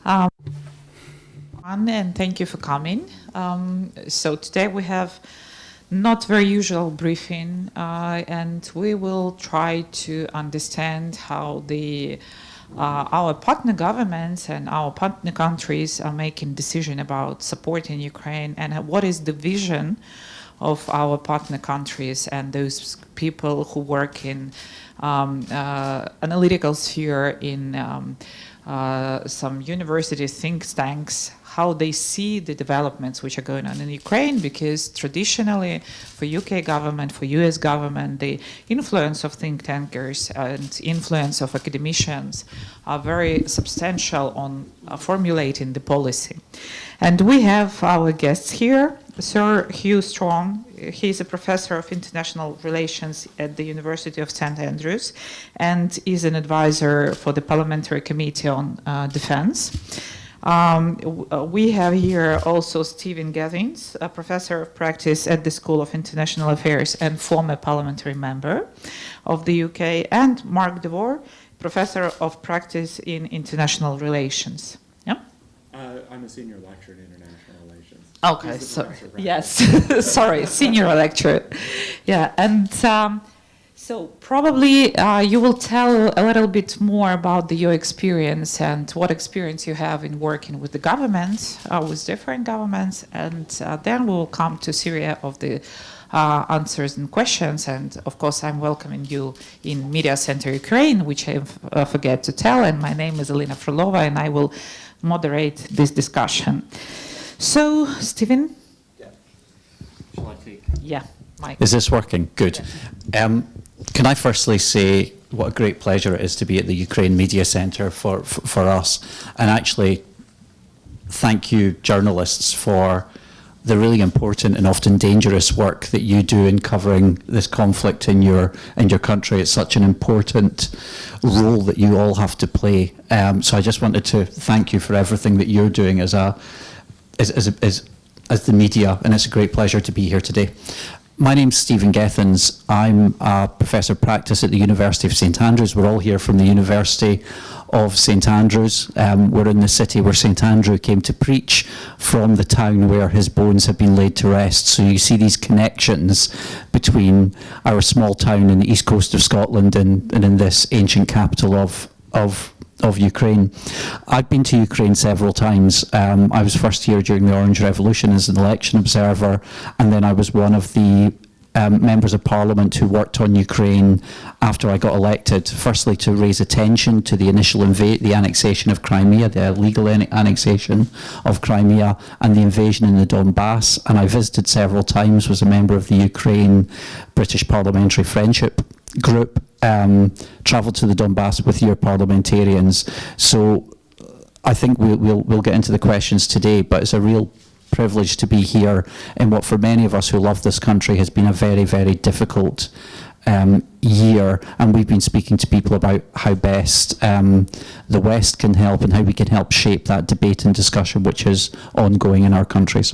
And thank you for coming. So today we have not very usual briefing, and we will try to understand how our partner governments and our partner countries are making decision about supporting Ukraine, and what is the vision of our partner countries and those people who work in analytical sphere in some university think tanks, how they see the developments which are going on in Ukraine, because traditionally for UK government, for US government, the influence of think tankers and influence of academicians are very substantial on formulating the policy. And we have our guests here, Sir Hugh Strachan. He's a professor of international relations at the University of St. Andrews and is an advisor for the Parliamentary Committee on Defense. We have here also Stephen Gethins, a professor of practice at the School of International Affairs and former parliamentary member of the UK, and Marc Vore, professor of practice in international relations. Yeah? I'm a senior lecturer in international relations. Okay, so yes, sorry, senior lecturer. Yeah, and so probably you will tell a little bit more about your experience and what experience you have in working with the governments, with different governments, and then we will come to Syria of the answers and questions. And of course, I'm welcoming you in Media Center Ukraine, which I forget to tell. And my name is Elena Frolova, and I will moderate this discussion. So, Stephen? Yeah. Shall I take? Yeah, Mike. Is this working? Good. Yeah. Can I firstly say what a great pleasure it is to be at the Ukraine Media Centre for us, and actually thank you journalists for the really important and often dangerous work that you do in covering this conflict in your country. It's such an important role that you all have to play. So I just wanted to thank you for everything that you're doing as the media, and it's a great pleasure to be here today. My name's Stephen Gethins. I'm a professor of practice at the University of St. Andrews. We're all here from the University of St. Andrews. We're in the city where St. Andrew came to preach, from the town where his bones have been laid to rest. So you see these connections between our small town in the east coast of Scotland and in this ancient capital of Ukraine. I've been to Ukraine several times. I was first here during the Orange Revolution as an election observer, and then I was one of the members of parliament who worked on Ukraine after I got elected, firstly to raise attention to the initial the annexation of Crimea, the illegal annexation of Crimea, and the invasion in the Donbass. And I visited several times, was a member of the Ukraine-British Parliamentary Friendship Group, travelled to the Donbass with your parliamentarians. So I think we'll get into the questions today, but it's a real privilege to be here in what for many of us who love this country has been a very, very difficult year, and we've been speaking to people about how best the West can help and how we can help shape that debate and discussion which is ongoing in our countries.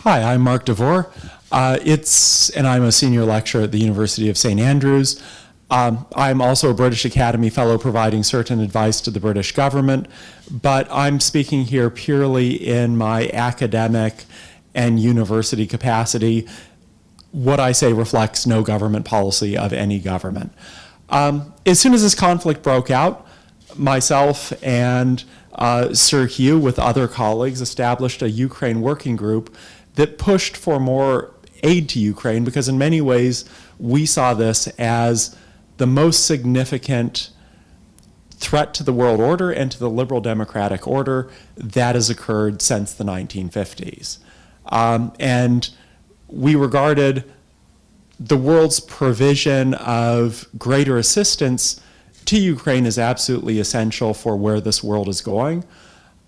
Hi, I'm Marc Vore. And I'm a senior lecturer at the University of St. Andrews. I'm also a British Academy Fellow providing certain advice to the British government, but I'm speaking here purely in my academic and university capacity. What I say reflects no government policy of any government. As soon as this conflict broke out, myself and Sir Hugh, with other colleagues, established a Ukraine working group that pushed for more aid to Ukraine, because in many ways we saw this as the most significant threat to the world order and to the liberal democratic order that has occurred since the 1950s. And we regarded the world's provision of greater assistance to Ukraine as absolutely essential for where this world is going.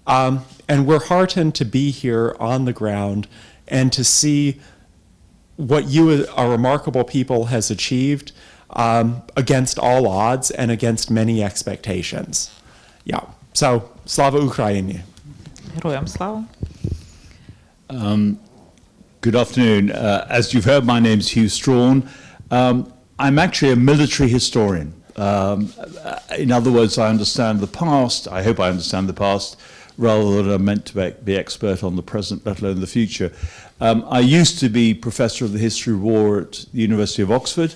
And we're heartened to be here on the ground and to see what you, a remarkable people, has achieved against all odds and against many expectations. Yeah. So, Slava Ukraini. Героям слава. Good afternoon. As you've heard, my name's Hugh Strachan. I'm actually a military historian. In other words, I understand the past. I hope I understand the past, rather than I'm meant to be expert on the present, let alone the future. I used to be professor of the history of war at the University of Oxford,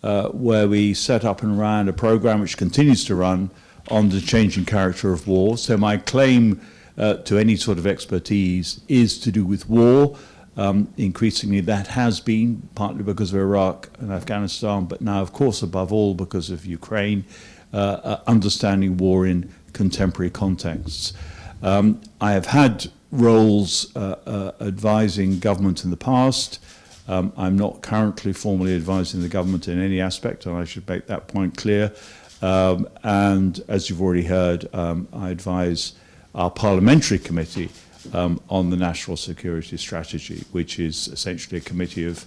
where we set up and ran a program which continues to run on the changing character of war. So my claim to any sort of expertise is to do with war. Increasingly that has been, partly because of Iraq and Afghanistan, but now, of course, above all, because of Ukraine, understanding war in contemporary contexts. I have had roles advising government in the past. I'm not currently formally advising the government in any aspect, and I should make that point clear. And as you've already heard, I advise our parliamentary committee on the National Security Strategy, which is essentially a committee of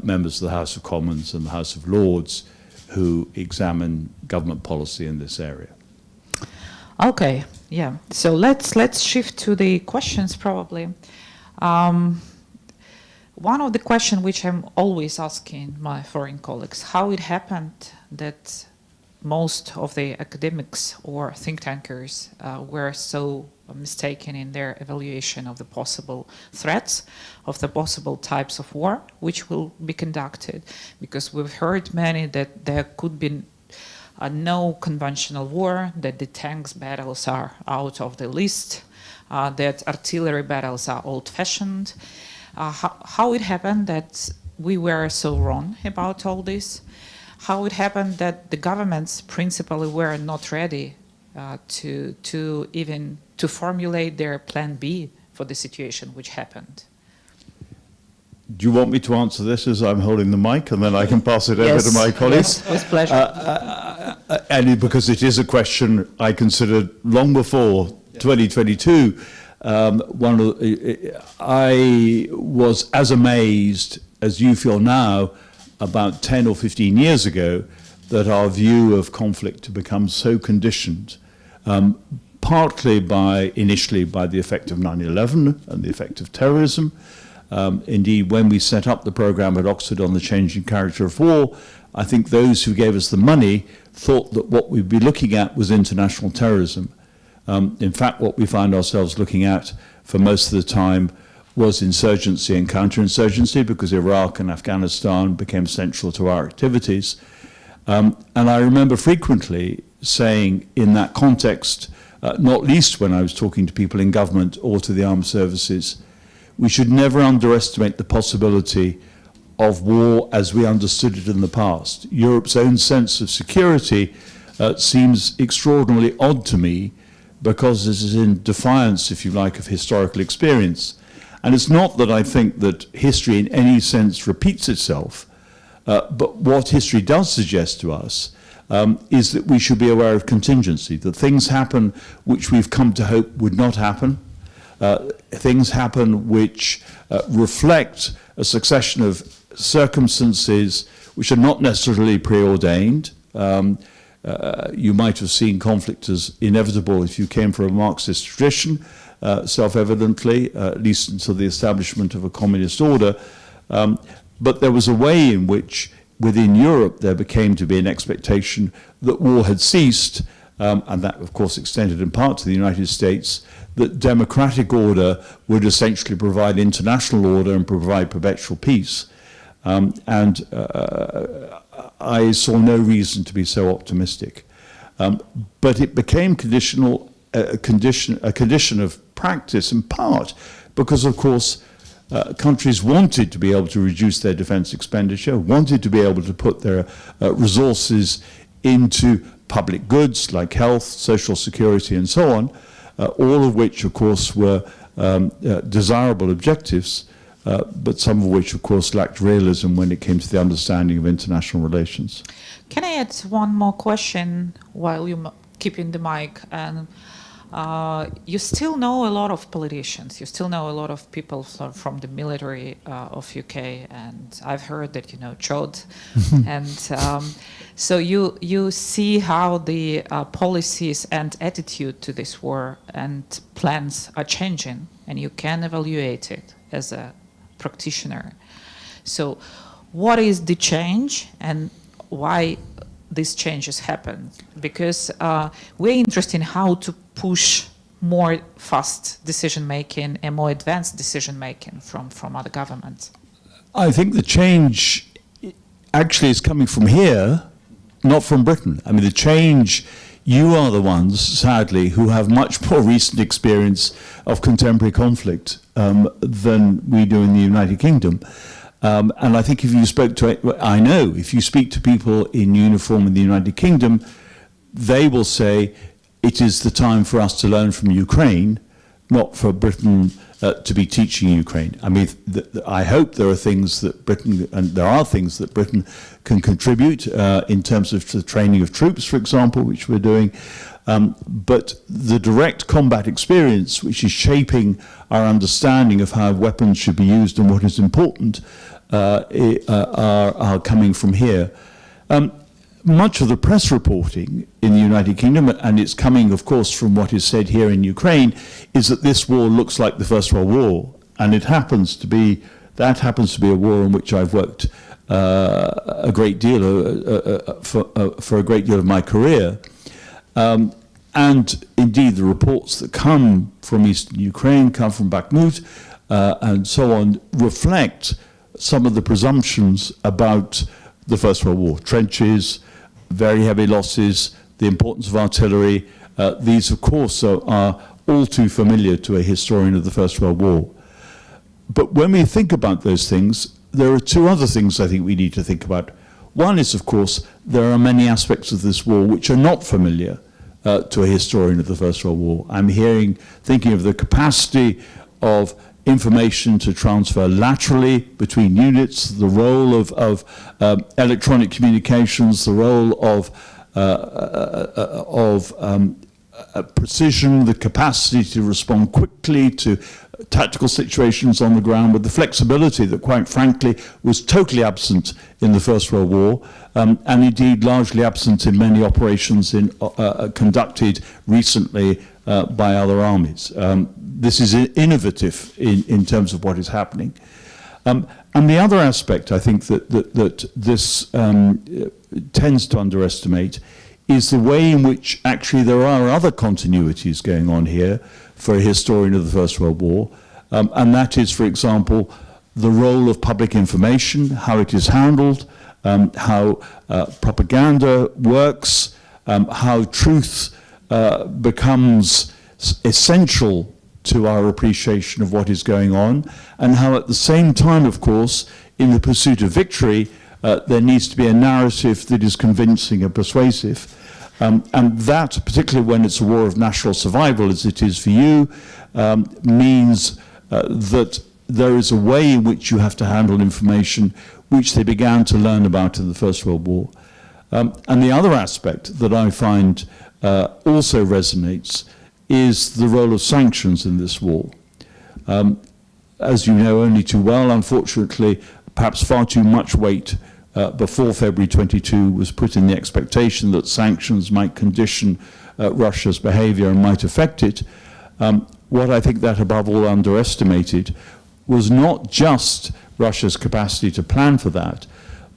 members of the House of Commons and the House of Lords who examine government policy in this area. Okay, yeah. So let's shift to the questions probably. One of the questions which I'm always asking my foreign colleagues, how it happened that most of the academics or think tankers were so mistaken in their evaluation of the possible threats, of the possible types of war which will be conducted, because we've heard many that there could be no conventional war, that the tanks battles are out of the list, that artillery battles are old-fashioned. How it happened that we were so wrong about all this? How it happened that the governments principally were not ready to formulate their plan B for the situation which happened? Do you want me to answer this as I'm holding the mic, and then I can pass it over to my colleagues? Yes, with pleasure. And because it is a question I considered long before 2022, I was as amazed as you feel now about 10 or 15 years ago that our view of conflict had become so conditioned, partly initially by the effect of 9/11 and the effect of terrorism. Indeed, when we set up the program at Oxford on the changing character of war, I think those who gave us the money thought that what we'd be looking at was international terrorism. In fact, what we found ourselves looking at for most of the time was insurgency and counterinsurgency, because Iraq and Afghanistan became central to our activities. And I remember frequently saying in that context, not least when I was talking to people in government or to the armed services, we should never underestimate the possibility of war as we understood it in the past. Europe's own sense of security seems extraordinarily odd to me, because this is in defiance, if you like, of historical experience. And it's not that I think that history in any sense repeats itself, but what history does suggest to us is that we should be aware of contingency, that things happen which we've come to hope would not happen. Things happen which reflect a succession of circumstances which are not necessarily preordained. You might have seen conflict as inevitable if you came from a Marxist tradition, self-evidently, at least until the establishment of a communist order. But there was a way in which within Europe there became to be an expectation that war had ceased, and that of course extended in part to the United States, that democratic order would essentially provide international order and provide perpetual peace. I saw no reason to be so optimistic. But it became a condition of practice in part because, of course, countries wanted to be able to reduce their defense expenditure, wanted to be able to put their resources into public goods like health, social security, and so on, all of which, of course, were desirable objectives, but some of which, of course, lacked realism when it came to the understanding of international relations. Can I add one more question while you're keeping the mic? And you still know a lot of politicians. You still know a lot of people from the military of UK, and I've heard that you know Chod. And so you see how the policies and attitude to this war and plans are changing, and you can evaluate it as a practitioner. So what is the change, and why these changes happen? Because we're interested in how to push more fast decision-making and more advanced decision-making from other governments. I think the change actually is coming from here, not from Britain. I mean, the change, you are the ones, sadly, who have much more recent experience of contemporary conflict than we do in the United Kingdom. And I think if you spoke to, I know, if you speak to people in uniform in the United Kingdom, they will say it is the time for us to learn from Ukraine, not for Britain to be teaching Ukraine. I mean, I hope there are things that Britain, and there are things that Britain can contribute in terms of the training of troops, for example, which we're doing. But the direct combat experience, which is shaping our understanding of how weapons should be used and what is important, are coming from here. Much of the press reporting in the United Kingdom, and it's coming, of course, from what is said here in Ukraine, is that this war looks like the First World War, and that happens to be a war in which I've worked a great deal for a great deal of my career. And indeed, the reports that come from eastern Ukraine, come from Bakhmut, and so on, reflect some of the presumptions about the First World War. Trenches, very heavy losses, the importance of artillery. These, of course, are all too familiar to a historian of the First World War. But when we think about those things, there are two other things I think we need to think about. One is, of course, there are many aspects of this war which are not familiar to a historian of the First World War. I'm thinking of the capacity of information to transfer laterally between units, the role of electronic communications, the role of precision, the capacity to respond quickly to tactical situations on the ground, with the flexibility that, quite frankly, was totally absent in the First World War, and indeed largely absent in many operations conducted recently by other armies. This is innovative in terms of what is happening. And the other aspect, I think, that this tends to underestimate is the way in which actually there are other continuities going on here for a historian of the First World War. And that is, for example, the role of public information, how it is handled, how propaganda works, how truth becomes essential to our appreciation of what is going on, and how at the same time, of course, in the pursuit of victory, there needs to be a narrative that is convincing and persuasive. And that, particularly when it's a war of national survival, as it is for you, means that there is a way in which you have to handle information which they began to learn about in the First World War. And the other aspect that I find also resonates is the role of sanctions in this war. As you know only too well, unfortunately, perhaps far too much weight before February 22 was put in the expectation that sanctions might condition Russia's behavior and might affect it. What I think that above all underestimated was not just Russia's capacity to plan for that,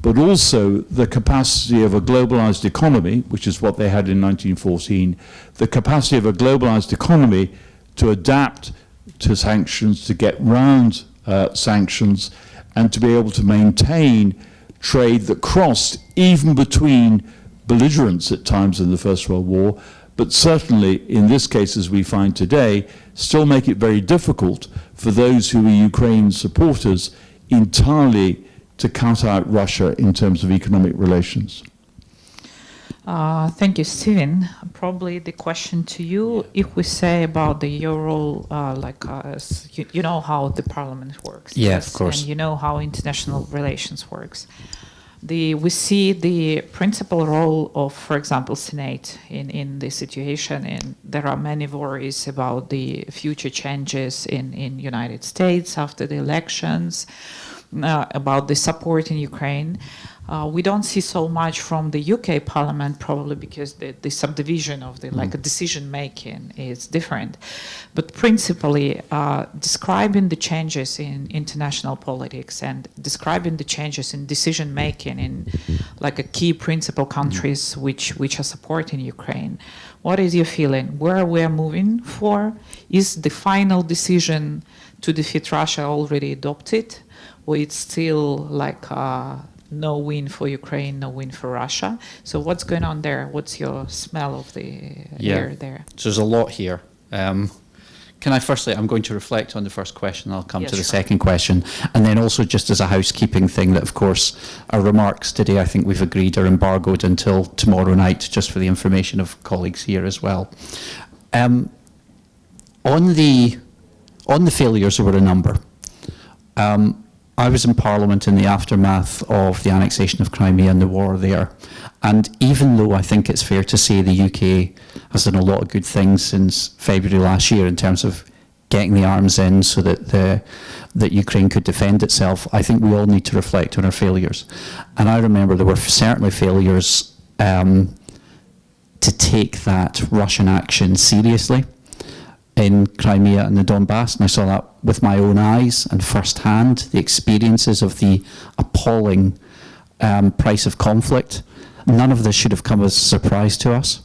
but also the capacity of a globalized economy, which is what they had in 1914, the capacity of a globalized economy to adapt to sanctions, to get round sanctions, and to be able to maintain trade that crossed even between belligerents at times in the First World War, but certainly in this case, as we find today, still make it very difficult for those who are Ukraine supporters entirely to cut out Russia in terms of economic relations. Thank you, Stephen. Probably the question to you, if we say about your role, you know how the parliament works. Yeah, yes, of course. And you know how international relations works. We see the principal role of, for example, Senate in this situation, and there are many worries about the future changes in United States after the elections, about the support in Ukraine. We don't see so much from the UK Parliament, probably because the subdivision of the decision making is different. But principally, describing the changes in international politics and describing the changes in decision making in like a key principal countries which are supporting Ukraine. What is your feeling? Where we are moving for? Is the final decision to defeat Russia already adopted, or it's still like no win for Ukraine, no win for Russia? So what's going on there? What's your smell of the air there? So there's a lot here. Can I firstly, I'm going to reflect on the first question, I'll come to the second question. And then also just as a housekeeping thing that, of course, our remarks today, I think we've agreed are embargoed until tomorrow night, just for the information of colleagues here as well. On the failures, there were a number. I was in Parliament in the aftermath of the annexation of Crimea and the war there. And even though I think it's fair to say the UK has done a lot of good things since February last year in terms of getting the arms in so that Ukraine could defend itself, I think we all need to reflect on our failures. And I remember there were certainly failures to take that Russian action seriously in Crimea and the Donbass, and I saw that with my own eyes and firsthand, the experiences of the appalling price of conflict. None of this should have come as a surprise to us.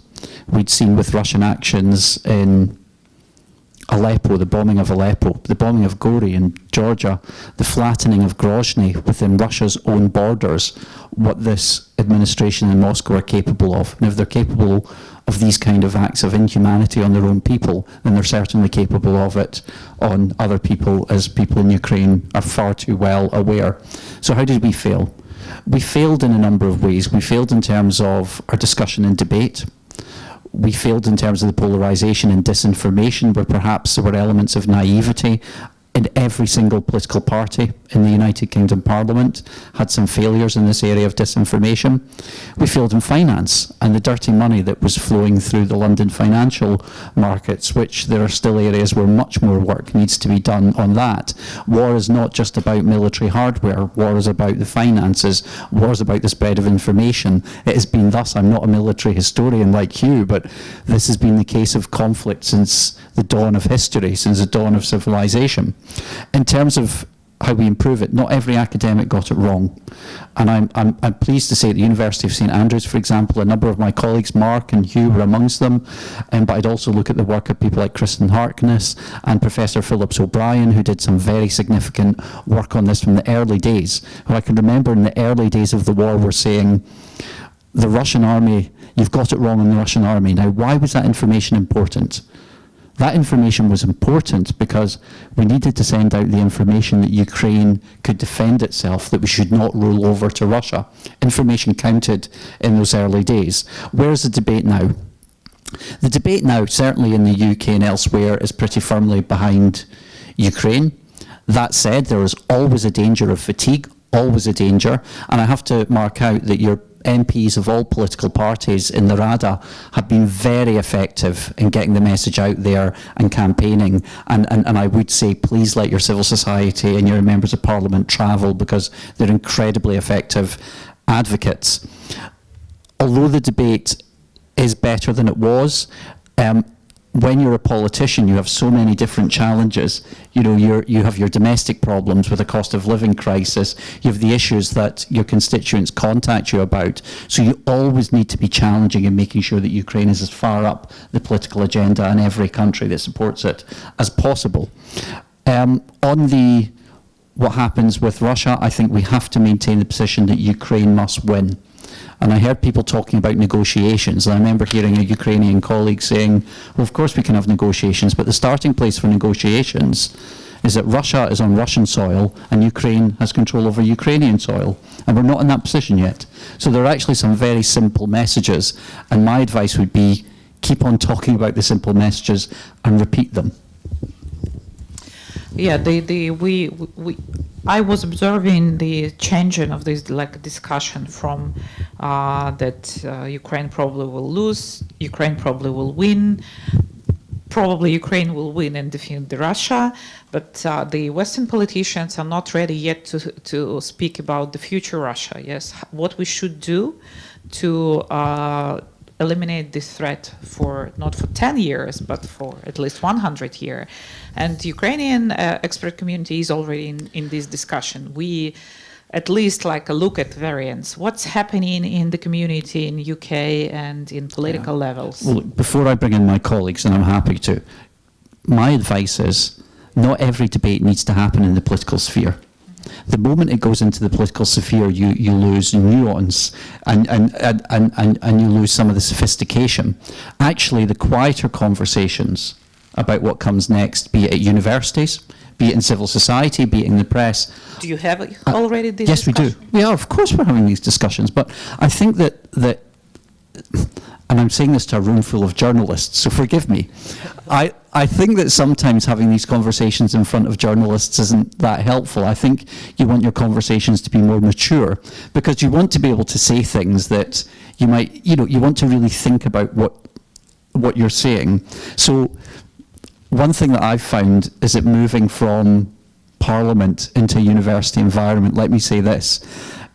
We'd seen with Russian actions in Aleppo, the bombing of Aleppo, the bombing of Vore in Georgia, the flattening of Grozny within Russia's own borders, what this administration in Moscow are capable of. And if they're capable of these kind of acts of inhumanity on their own people, then they're certainly capable of it on other people, as people in Ukraine are far too well aware. So how did we fail? We failed in a number of ways. We failed in terms of our discussion and debate. We failed in terms of the polarisation and disinformation, where perhaps there were elements of naivety in every single political party in the United Kingdom Parliament, had some failures in this area of disinformation. We failed in finance and the dirty money that was flowing through the London financial markets, which there are still areas where much more work needs to be done on that. War is not just about military hardware. War is about the finances. War is about the spread of information. It has been thus, I'm not a military historian like you, but this has been the case of conflict since the dawn of history, since the dawn of civilization. In terms of how we improve it, not every academic got it wrong. And I'm pleased to say at the University of St Andrews, for example, a number of my colleagues, Marc and Hugh, were amongst them. But I'd also look at the work of people like Kristen, Harkness and Professor Phillips O'Brien, who did some very significant work on this from the early days. Who I can remember in the early days of the war were saying, the Russian army, you've got it wrong in the Russian army. Now, why was that information important? That information was important because we needed to send out the information that Ukraine could defend itself, that we should not roll over to Russia. Information counted in those early days. Where's the debate now? The debate now, certainly in the UK and elsewhere, is pretty firmly behind Ukraine. That said, there is always a danger of fatigue, always a danger. And I have to mark out that your MPs of all political parties in the Rada have been very effective in getting the message out there and campaigning. And I would say, please let your civil society and your members of parliament travel, because they're incredibly effective advocates. Although the debate is better than it was, when you're a politician, you have so many different challenges. You know, you have your domestic problems with a cost of living crisis. You have the issues that your constituents contact you about. So you always need to be challenging and making sure that Ukraine is as far up the political agenda in every country that supports it as possible. On what happens with Russia, I think we have to maintain the position that Ukraine must win. And I heard people talking about negotiations, and I remember hearing a Ukrainian colleague saying, well, of course we can have negotiations, but the starting place for negotiations is that Russia is on Russian soil and Ukraine has control over Ukrainian soil. And we're not in that position yet. So there are actually some very simple messages, and my advice would be keep on talking about the simple messages and repeat them. Yeah, I was observing the changing of this discussion from that Ukraine probably will lose, Ukraine probably will win. probably Ukraine will win and defeat Russia, but the Western politicians are not ready yet to speak about the future Russia. Yes, what we should do to eliminate this threat for not for 10 years, but for at least 100 years. And the Ukrainian expert community is already in this discussion. We at least like a look at variants. What's happening in the community in UK and in political levels? Well, before I bring in my colleagues, and I'm happy to, my advice is not every debate needs to happen in the political sphere. The moment it goes into the political sphere, you lose nuance and you lose some of the sophistication. Actually, the quieter conversations about what comes next, be it at universities, be it in civil society, be it in the press. Do you have already this Yes, discussion? we do. We are, of course we're having these discussions, but I think that and I'm saying this to a room full of journalists, so forgive me. I think that sometimes having these conversations in front of journalists isn't that helpful. I think you want your conversations to be more mature, because you want to be able to say things that you might, you want to really think about what you're saying. So one thing that I've found is that moving from Parliament into a university environment, let me say this,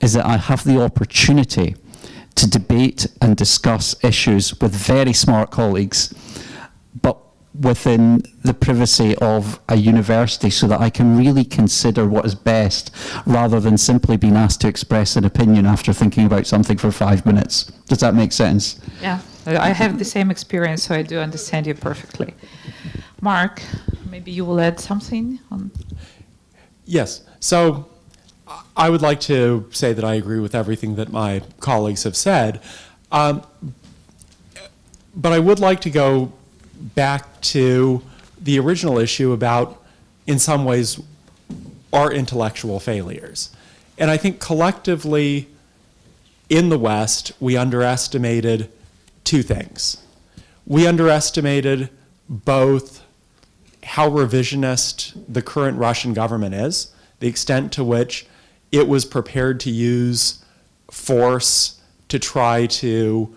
is that I have the opportunity to debate and discuss issues with very smart colleagues, but within the privacy of a university, so that I can really consider what is best, rather than simply being asked to express an opinion after thinking about something for 5 minutes. Does that make sense? Yeah, I have the same experience, so I do understand you perfectly. Marc, maybe you will add something on? Yes. So I would like to say that I agree with everything that my colleagues have said, but I would like to go back to the original issue about, in some ways, our intellectual failures. And I think collectively in the West, we underestimated two things. We underestimated both how revisionist the current Russian government is, the extent to which it was prepared to use force to try to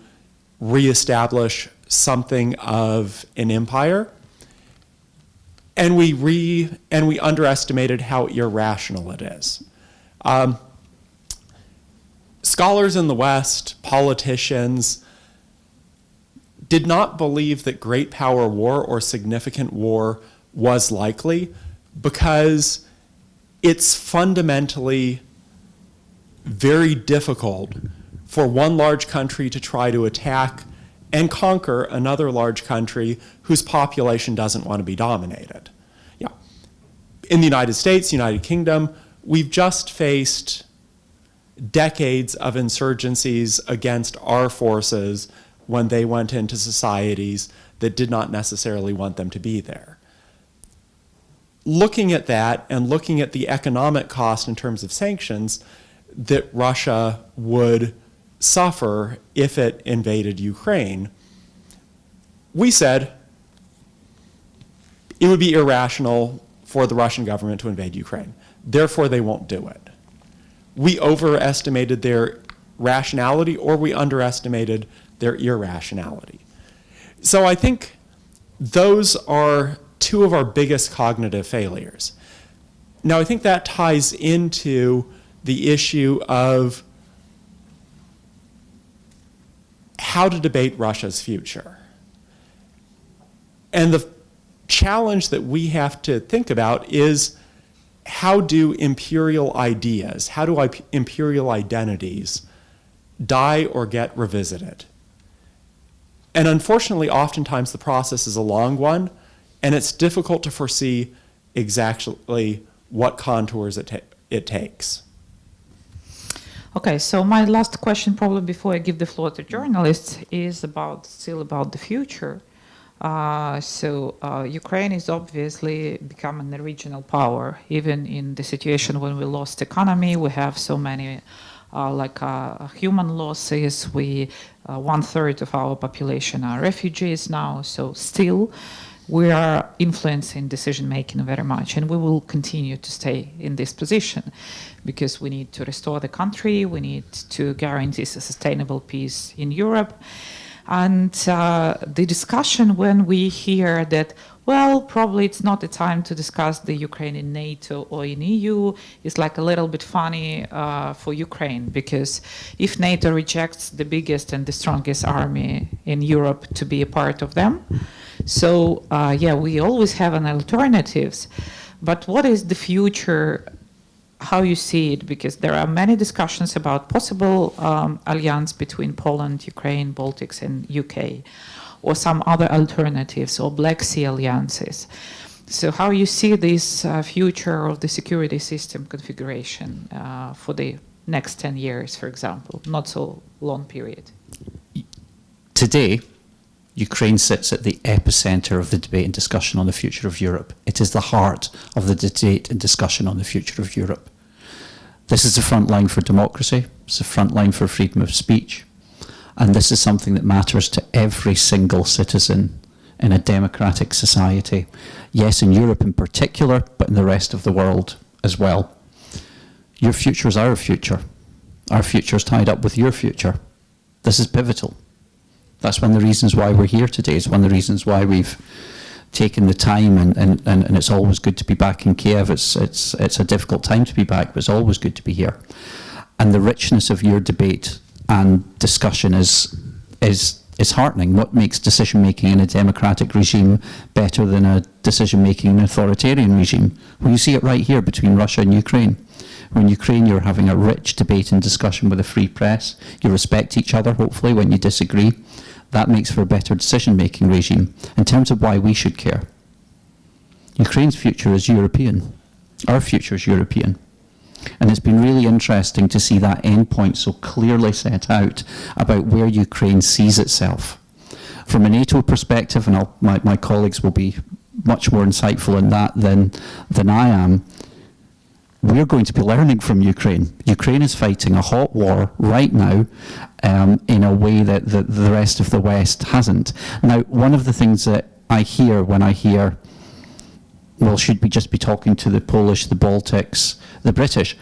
reestablish something of an empire, and we underestimated how irrational it is. Scholars in the West, politicians, did not believe that great power war or significant war was likely, because it's fundamentally very difficult for one large country to try to attack and conquer another large country whose population doesn't want to be dominated. Yeah. In the United States, United Kingdom, we've just faced decades of insurgencies against our forces when they went into societies that did not necessarily want them to be there. Looking at that and looking at the economic cost in terms of sanctions that Russia would suffer if it invaded Ukraine, we said it would be irrational for the Russian government to invade Ukraine. Therefore, they won't do it. We overestimated their rationality, or we underestimated their irrationality. So I think those are two of our biggest cognitive failures. Now, I think that ties into the issue of how to debate Russia's future. And the challenge that we have to think about is, how do imperial ideas, how do imperial identities die or get revisited? And unfortunately, oftentimes the process is a long one, and it's difficult to foresee exactly what contours it takes. Okay, so my last question, probably before I give the floor to journalists, is still about the future. Ukraine is obviously becoming a regional power, even in the situation when we lost economy. We have so many human losses. 1/3 of our population are refugees now, so still we are influencing decision making very much, and we will continue to stay in this position because we need to restore the country, we need to guarantee a sustainable peace in Europe. And the discussion when we hear that, well, probably it's not the time to discuss the Ukraine in NATO or in EU is like a little bit funny for Ukraine, because if NATO rejects the biggest and the strongest army in Europe to be a part of them, so yeah, we always have an alternatives. But what is the future? How you see it? Because there are many discussions about possible alliance between Poland, Ukraine, Baltics, and UK, or some other alternatives, or Black Sea alliances. So how you see this future of the security system configuration for the next 10 years, for example, not so long period? Today, Ukraine sits at the epicenter of the debate and discussion on the future of Europe. It is the heart of the debate and discussion on the future of Europe. This is the front line for democracy, it's the front line for freedom of speech, and this is something that matters to every single citizen in a democratic society. Yes, in Europe in particular, but in the rest of the world as well. Your future is our future. Our future is tied up with your future. This is pivotal. That's one of the reasons why we're here today. It's one of the reasons why we've taken the time, and it's always good to be back in Kyiv. It's a difficult time to be back, but it's always good to be here. And the richness of your debate and discussion is heartening. What makes decision-making in a democratic regime better than a decision-making in an authoritarian regime? Well, you see it right here between Russia and Ukraine. When Ukraine, you're having a rich debate and discussion with a free press. You respect each other, hopefully, when you disagree. That makes for a better decision-making regime. In terms of why we should care, Ukraine's future is European. Our future is European. And it's been really interesting to see that endpoint so clearly set out about where Ukraine sees itself. From a NATO perspective, and my colleagues will be much more insightful in that than I am, we're going to be learning from Ukraine. Ukraine is fighting a hot war right now in a way that the rest of the West hasn't. Now, one of the things that I hear when I hear, well, should we just be talking to the Polish, the Baltics, the British?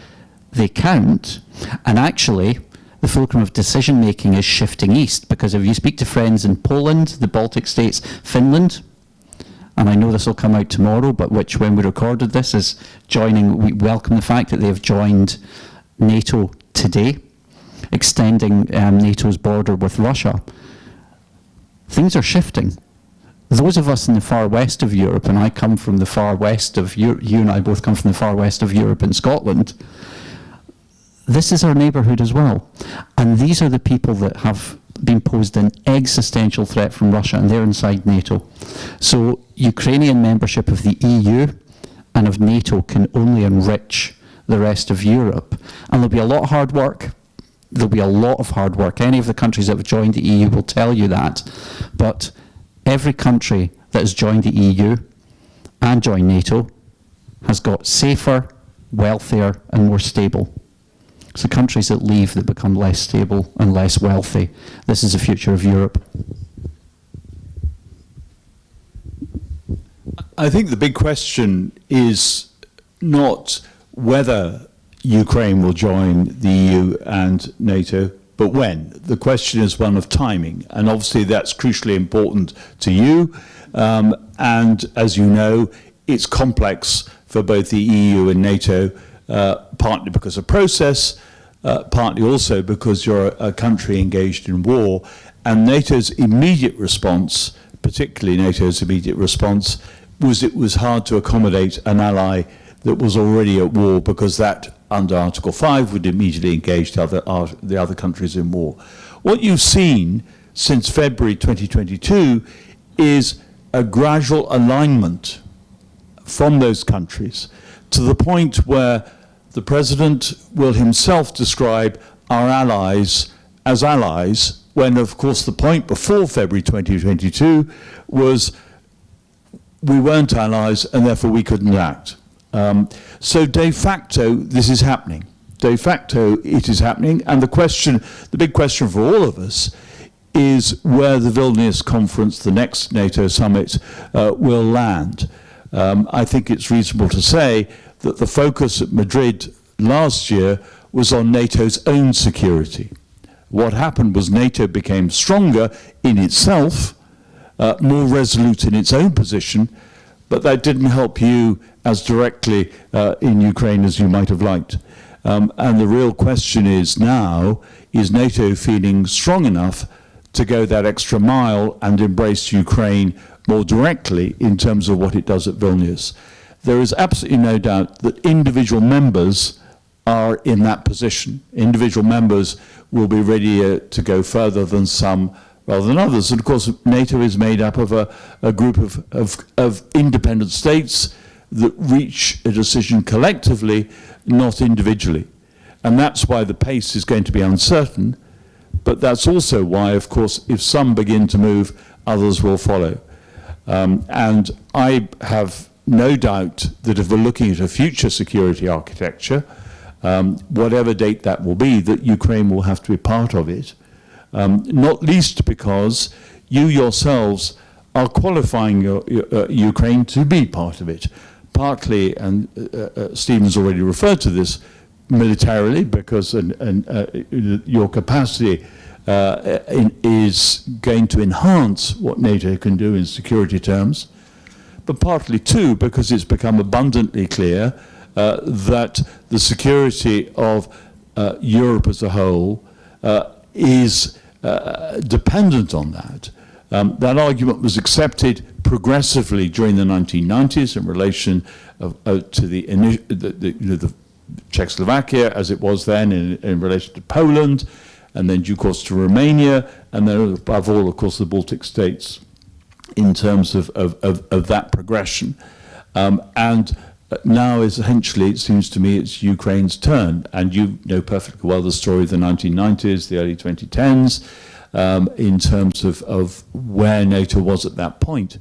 They count, and actually the fulcrum of decision-making is shifting east, because if you speak to friends in Poland, the Baltic states, Finland, and I know this will come out tomorrow, but which, when we recorded this, is joining. We welcome the fact that they have joined NATO today, extending NATO's border with Russia. Things are shifting. Those of us in the far west of Europe, and I come from the far west of Europe, you and I both come from the far west of Europe in Scotland, this is our neighbourhood as well. And these are the people that have been posed an existential threat from Russia, and they're inside NATO. So Ukrainian membership of the EU and of NATO can only enrich the rest of Europe. And there'll be a lot of hard work. There'll be a lot of hard work. Any of the countries that have joined the EU will tell you that. But every country that has joined the EU and joined NATO has got safer, wealthier, and more stable. So countries that leave, that become less stable and less wealthy. This is the future of Europe. I think the big question is not whether Ukraine will join the EU and NATO, but when. The question is one of timing, and obviously that's crucially important to you. And as you know, it's complex for both the EU and NATO, partly because of process, partly also because you're a country engaged in war. And NATO's immediate response, particularly NATO's immediate response, was it was hard to accommodate an ally that was already at war, because that, under Article 5, would immediately engage the other countries in war. What you've seen since February 2022 is a gradual alignment from those countries to the point where the President will himself describe our allies as allies, when, of course, the point before February 2022 was we weren't allies and therefore we couldn't act. So de facto, this is happening. De facto, it is happening. And the big question for all of us is where the Vilnius conference, the next NATO summit, will land. I think it's reasonable to say that the focus at Madrid last year was on NATO's own security, What happened was NATO became stronger in itself, more resolute in its own position, but that didn't help you as directly in Ukraine as you might have liked. And the real question is now, is NATO feeling strong enough to go that extra mile and embrace Ukraine more directly in terms of what it does at Vilnius? There is absolutely no doubt that individual members are in that position. Individual members will be ready to go further than some rather than others. And of course, NATO is made up of a group of independent states that reach a decision collectively, not individually. And that's why the pace is going to be uncertain. But that's also why, of course, if some begin to move, others will follow. And I have no doubt that if we're looking at a future security architecture, whatever date that will be, that Ukraine will have to be part of it. Not least because you yourselves are qualifying Ukraine to be part of it. Partly, and Stephen's already referred to this, militarily, because your capacity is going to enhance what NATO can do in security terms, but partly too because it's become abundantly clear that the security of Europe as a whole is dependent on that. That argument was accepted progressively during the 1990s in relation to the Czechoslovakia, as it was then, in relation to Poland, and then due course to Romania, and then above all, of course, the Baltic states, in terms of that progression. And now, essentially, it seems to me, it's Ukraine's turn. And you know perfectly well the story of the 1990s, the early 2010s, in terms of where NATO was at that point.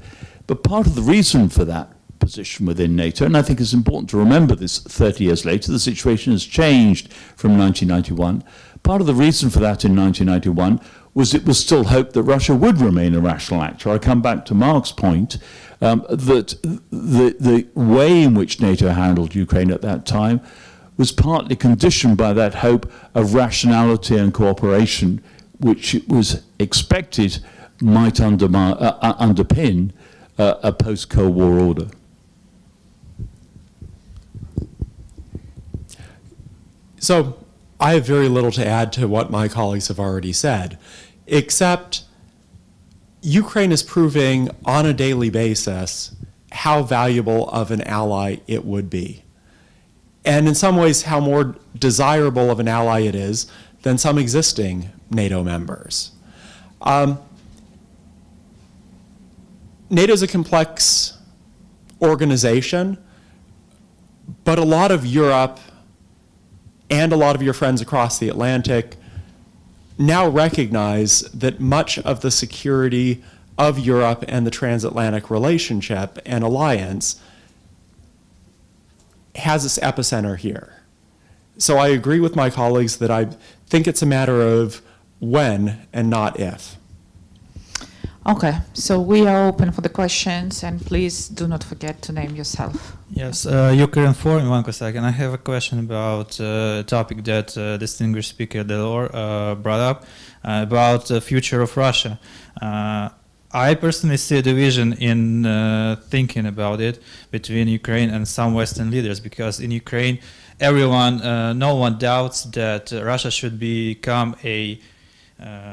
But part of the reason for that position within NATO, and I think it's important to remember this 30 years later, the situation has changed from 1991. Part of the reason for that in 1991 was it was still hoped that Russia would remain a rational actor. I come back to Marc's point that the way in which NATO handled Ukraine at that time was partly conditioned by that hope of rationality and cooperation, which it was expected might underpin a post-Cold War order. So I have very little to add to what my colleagues have already said, except Ukraine is proving on a daily basis how valuable of an ally it would be. And in some ways, how more desirable of an ally it is than some existing NATO members. NATO is a complex organization, but a lot of Europe and a lot of your friends across the Atlantic now recognize that much of the security of Europe and the transatlantic relationship and alliance has its epicenter here. So I agree with my colleagues that I think it's a matter of when and not if. Okay, so we are open for the questions, and please do not forget to name yourself. Yes, Ukrainian Forum, Ivan Kosakin. I have a question about a topic that distinguished speaker Delors brought up, about the future of Russia. I personally see a division in thinking about it between Ukraine and some Western leaders, because in Ukraine, no one doubts that Russia should become a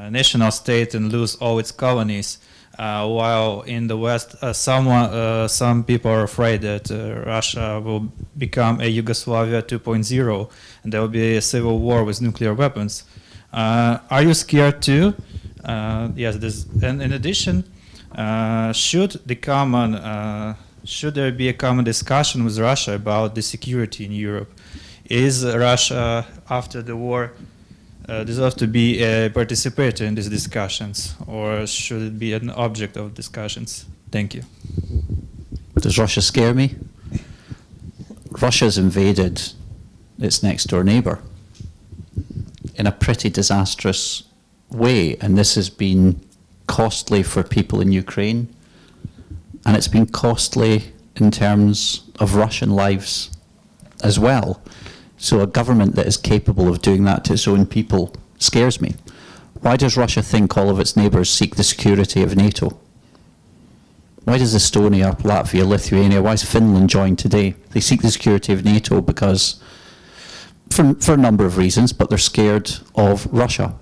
national state and lose all its colonies, while in the West, some people are afraid that Russia will become a Yugoslavia 2.0, and there will be a civil war with nuclear weapons. Are you scared too? Yes. And in addition, should there be a common discussion with Russia about the security in Europe? Is Russia after the war deserve to be a participator in these discussions, or should it be an object of discussions? Thank you. Does Russia scare me? Russia's invaded its next door neighbour in a pretty disastrous way, and this has been costly for people in Ukraine, and it's been costly in terms of Russian lives as well. So a government that is capable of doing that to its own people scares me. Why does Russia think all of its neighbours seek the security of NATO? Why does Estonia, Latvia, Lithuania, why is Finland joined today? They seek the security of NATO because, for a number of reasons, but they're scared of Russia.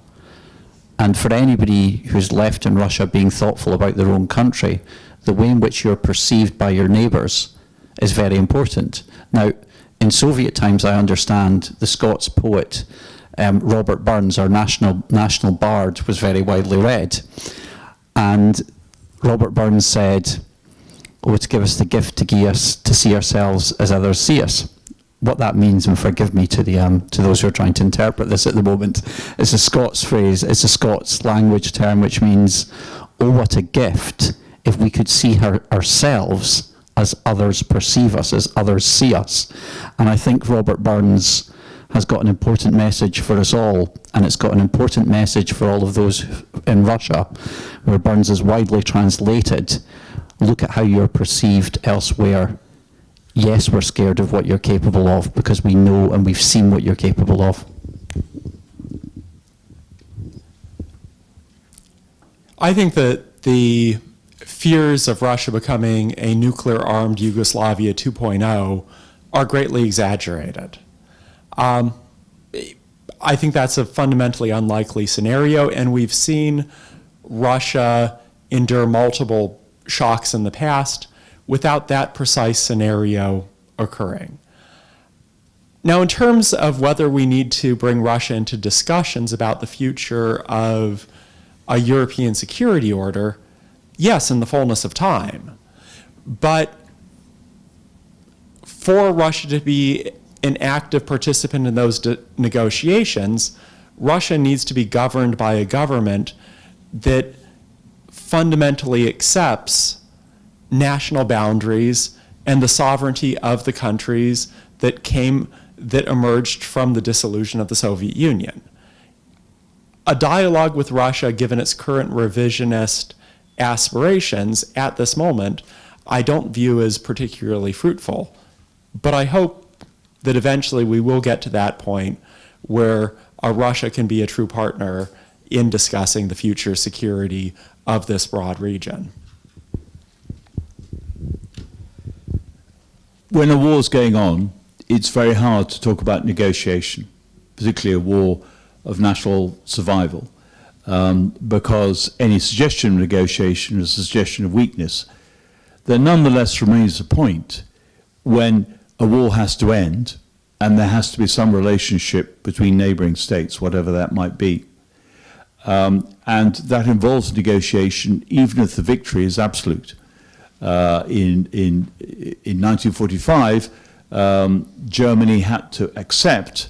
And for anybody who's left in Russia being thoughtful about their own country, the way in which you're perceived by your neighbours is very important. Now, in Soviet times, I understand the Scots poet Robert Burns, our national bard, was very widely read. And Robert Burns said, "Oh, to give us the gift to see ourselves as others see us." What that means, and forgive me to those who are trying to interpret this at the moment, is a Scots phrase, it's a Scots language term which means, "Oh, what a gift if we could see ourselves as others perceive us, as others see us." And I think Robert Burns has got an important message for us all, and it's got an important message for all of those in Russia, where Burns is widely translated. Look at how you're perceived elsewhere. Yes, we're scared of what you're capable of because we know and we've seen what you're capable of. I think that the fears of Russia becoming a nuclear-armed Yugoslavia 2.0 are greatly exaggerated. I think that's a fundamentally unlikely scenario, and we've seen Russia endure multiple shocks in the past without that precise scenario occurring. Now, in terms of whether we need to bring Russia into discussions about the future of a European security order, yes, in the fullness of time. But for Russia to be an active participant in those negotiations, Russia needs to be governed by a government that fundamentally accepts national boundaries and the sovereignty of the countries that emerged from the dissolution of the Soviet Union. A dialogue with Russia, given its current revisionist aspirations at this moment, I don't view as particularly fruitful. But I hope that eventually we will get to that point where Russia can be a true partner in discussing the future security of this broad region. When a war's going on, it's very hard to talk about negotiation, particularly a war of national survival, because any suggestion of negotiation is a suggestion of weakness. There nonetheless remains a point when a war has to end and there has to be some relationship between neighbouring states, whatever that might be. And that involves negotiation, even if the victory is absolute. In 1945, Germany had to accept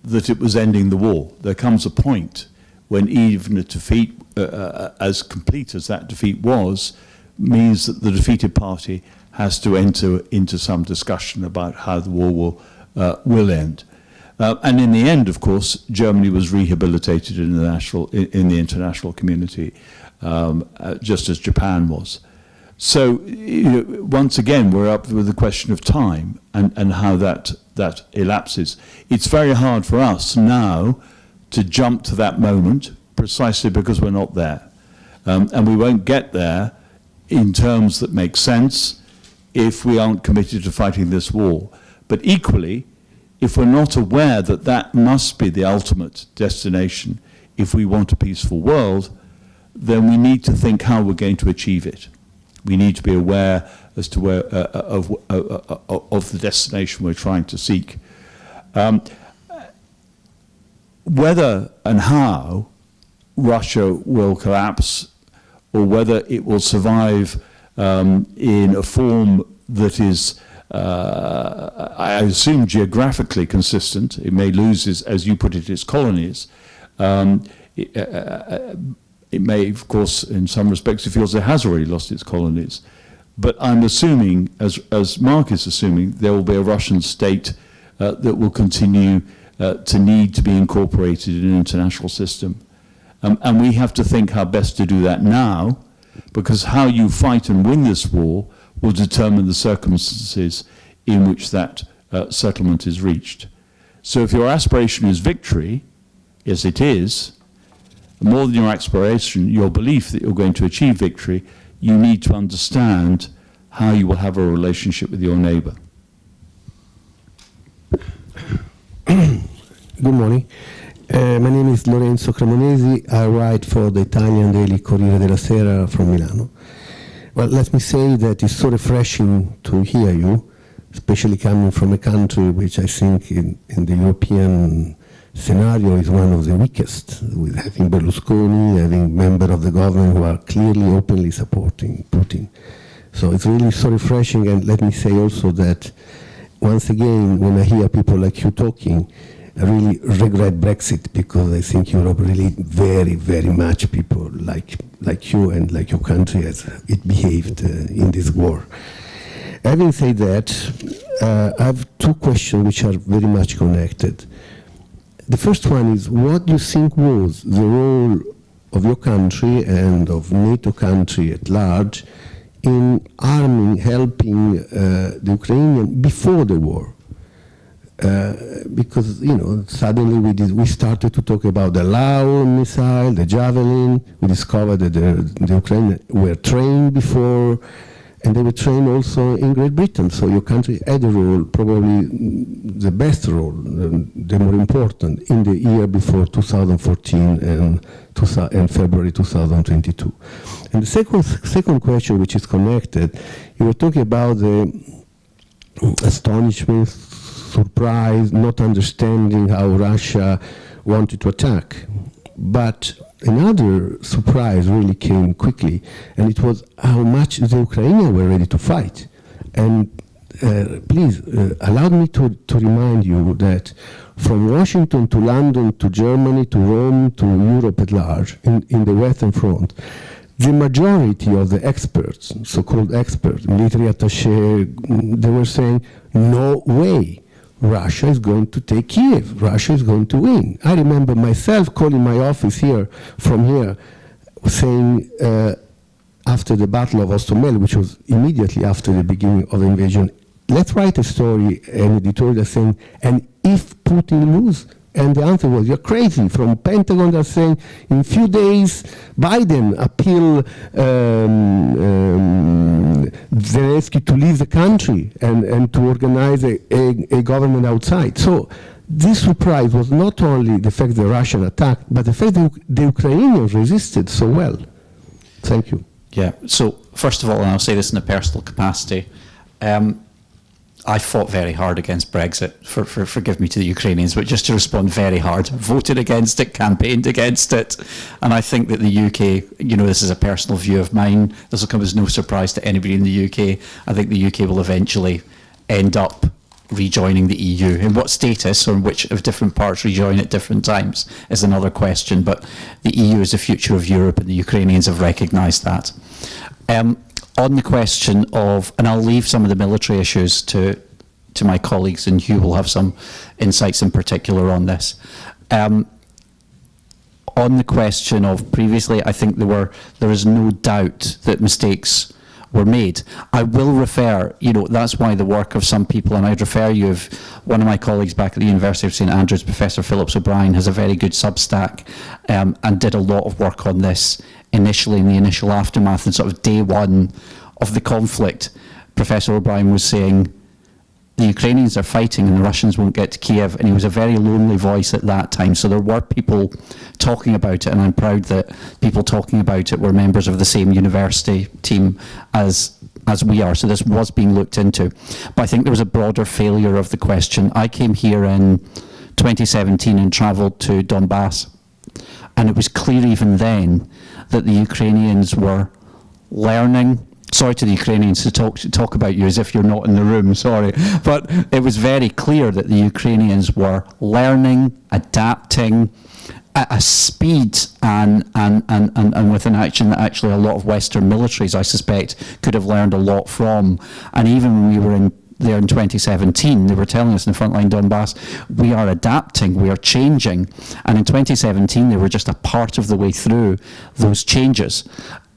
that it was ending the war. There comes a point when even a defeat, as complete as that defeat was, means that the defeated party has to enter into some discussion about how the war will end. And in the end, of course, Germany was rehabilitated in the international community, just as Japan was. So once again, we're up with the question of time and how that elapses. It's very hard for us now to jump to that moment, precisely because we're not there. And we won't get there in terms that make sense if we aren't committed to fighting this war. But equally, if we're not aware that that must be the ultimate destination if we want a peaceful world, then we need to think how we're going to achieve it. We need to be aware as to where of the destination we're trying to seek. Whether and how Russia will collapse, or whether it will survive in a form that is, I assume, geographically consistent. It may lose, as you put it, its colonies. It may, of course, in some respects, it feels it has already lost its colonies. But I'm assuming, as Marc is assuming, there will be a Russian state that will continue to need to be incorporated in an international system. And we have to think how best to do that now, because how you fight and win this war will determine the circumstances in which that settlement is reached. So if your aspiration is victory, as it is, more than your aspiration, your belief that you're going to achieve victory, you need to understand how you will have a relationship with your neighbor. Good morning. My name is Lorenzo Cremonesi. I write for the Italian daily Corriere della Sera from Milano. Well, let me say that it's so refreshing to hear you, especially coming from a country which I think in the European scenario is one of the weakest, with having Berlusconi, having members of the government who are clearly, openly supporting Putin. So it's really so refreshing, and let me say also that once again, when I hear people like you talking, I really regret Brexit, because I think Europe really very, very much people like you and like your country as it behaved in this war. Having said that, I have two questions which are very much connected. The first one is, what do you think was the role of your country and of NATO country at large in arming, helping the Ukrainians before the war? Because, you know, suddenly we started to talk about the Lao missile, the Javelin. We discovered that the Ukrainians were trained before, and they were trained also in Great Britain. So your country had a role, probably the best role, the more important, in the year before 2014 and February 2022. And the second question, which is connected, you were talking about the astonishment, surprise, not understanding how Russia wanted to attack. But another surprise really came quickly, and it was how much the Ukrainians were ready to fight. And please, allow me to remind you that from Washington to London to Germany to Rome to Europe at large, in the Western Front, the majority of the experts, so-called experts, military attaché, they were saying, no way. Russia is going to take Kyiv. Russia is going to win. I remember myself calling my office here, from here, saying after the Battle of Hostomel, which was immediately after the beginning of the invasion, let's write a story, an editorial saying, and if Putin loses? And the answer was, you're crazy. From Pentagon, they're saying, in a few days, Biden appealed Zelensky to leave the country and to organize a government outside. So this surprise was not only the fact that Russia attacked, but the fact that the Ukrainians resisted so well. Thank you. Yeah, so first of all, and I'll say this in a personal capacity, I fought very hard against Brexit, forgive me to the Ukrainians, but just to respond very hard, voted against it, campaigned against it, and I think that the UK, you know, this is a personal view of mine, this will come as no surprise to anybody in the UK, I think the UK will eventually end up rejoining the EU. In what status or in which of different parts rejoin at different times is another question, but the EU is the future of Europe and the Ukrainians have recognised that. On the question of, and I'll leave some of the military issues to my colleagues, and Hugh will have some insights in particular on this. On the question of previously, I think there is no doubt that mistakes were made. I will refer, you know, that's why the work of some people, and I'd refer you, if one of my colleagues back at the University of St Andrews, Professor Phillips O'Brien, has a very good Substack and did a lot of work on this initially in the initial aftermath and sort of day one of the conflict. Professor O'Brien was saying the Ukrainians are fighting and the Russians won't get to Kyiv, and he was a very lonely voice at that time. So there were people talking about it, and I'm proud that people talking about it were members of the same university team as we are. So this was being looked into. But I think there was a broader failure of the question. I came here in 2017 and travelled to Donbass, and it was clear even then that the Ukrainians were learning. Sorry to the Ukrainians to talk about you as if you're not in the room, sorry. But it was very clear that the Ukrainians were learning, adapting at a speed and with an action that actually a lot of Western militaries, I suspect, could have learned a lot from. And even when we were there in 2017, they were telling us in the frontline Donbass, we are adapting, we are changing. And in 2017, they were just a part of the way through those changes.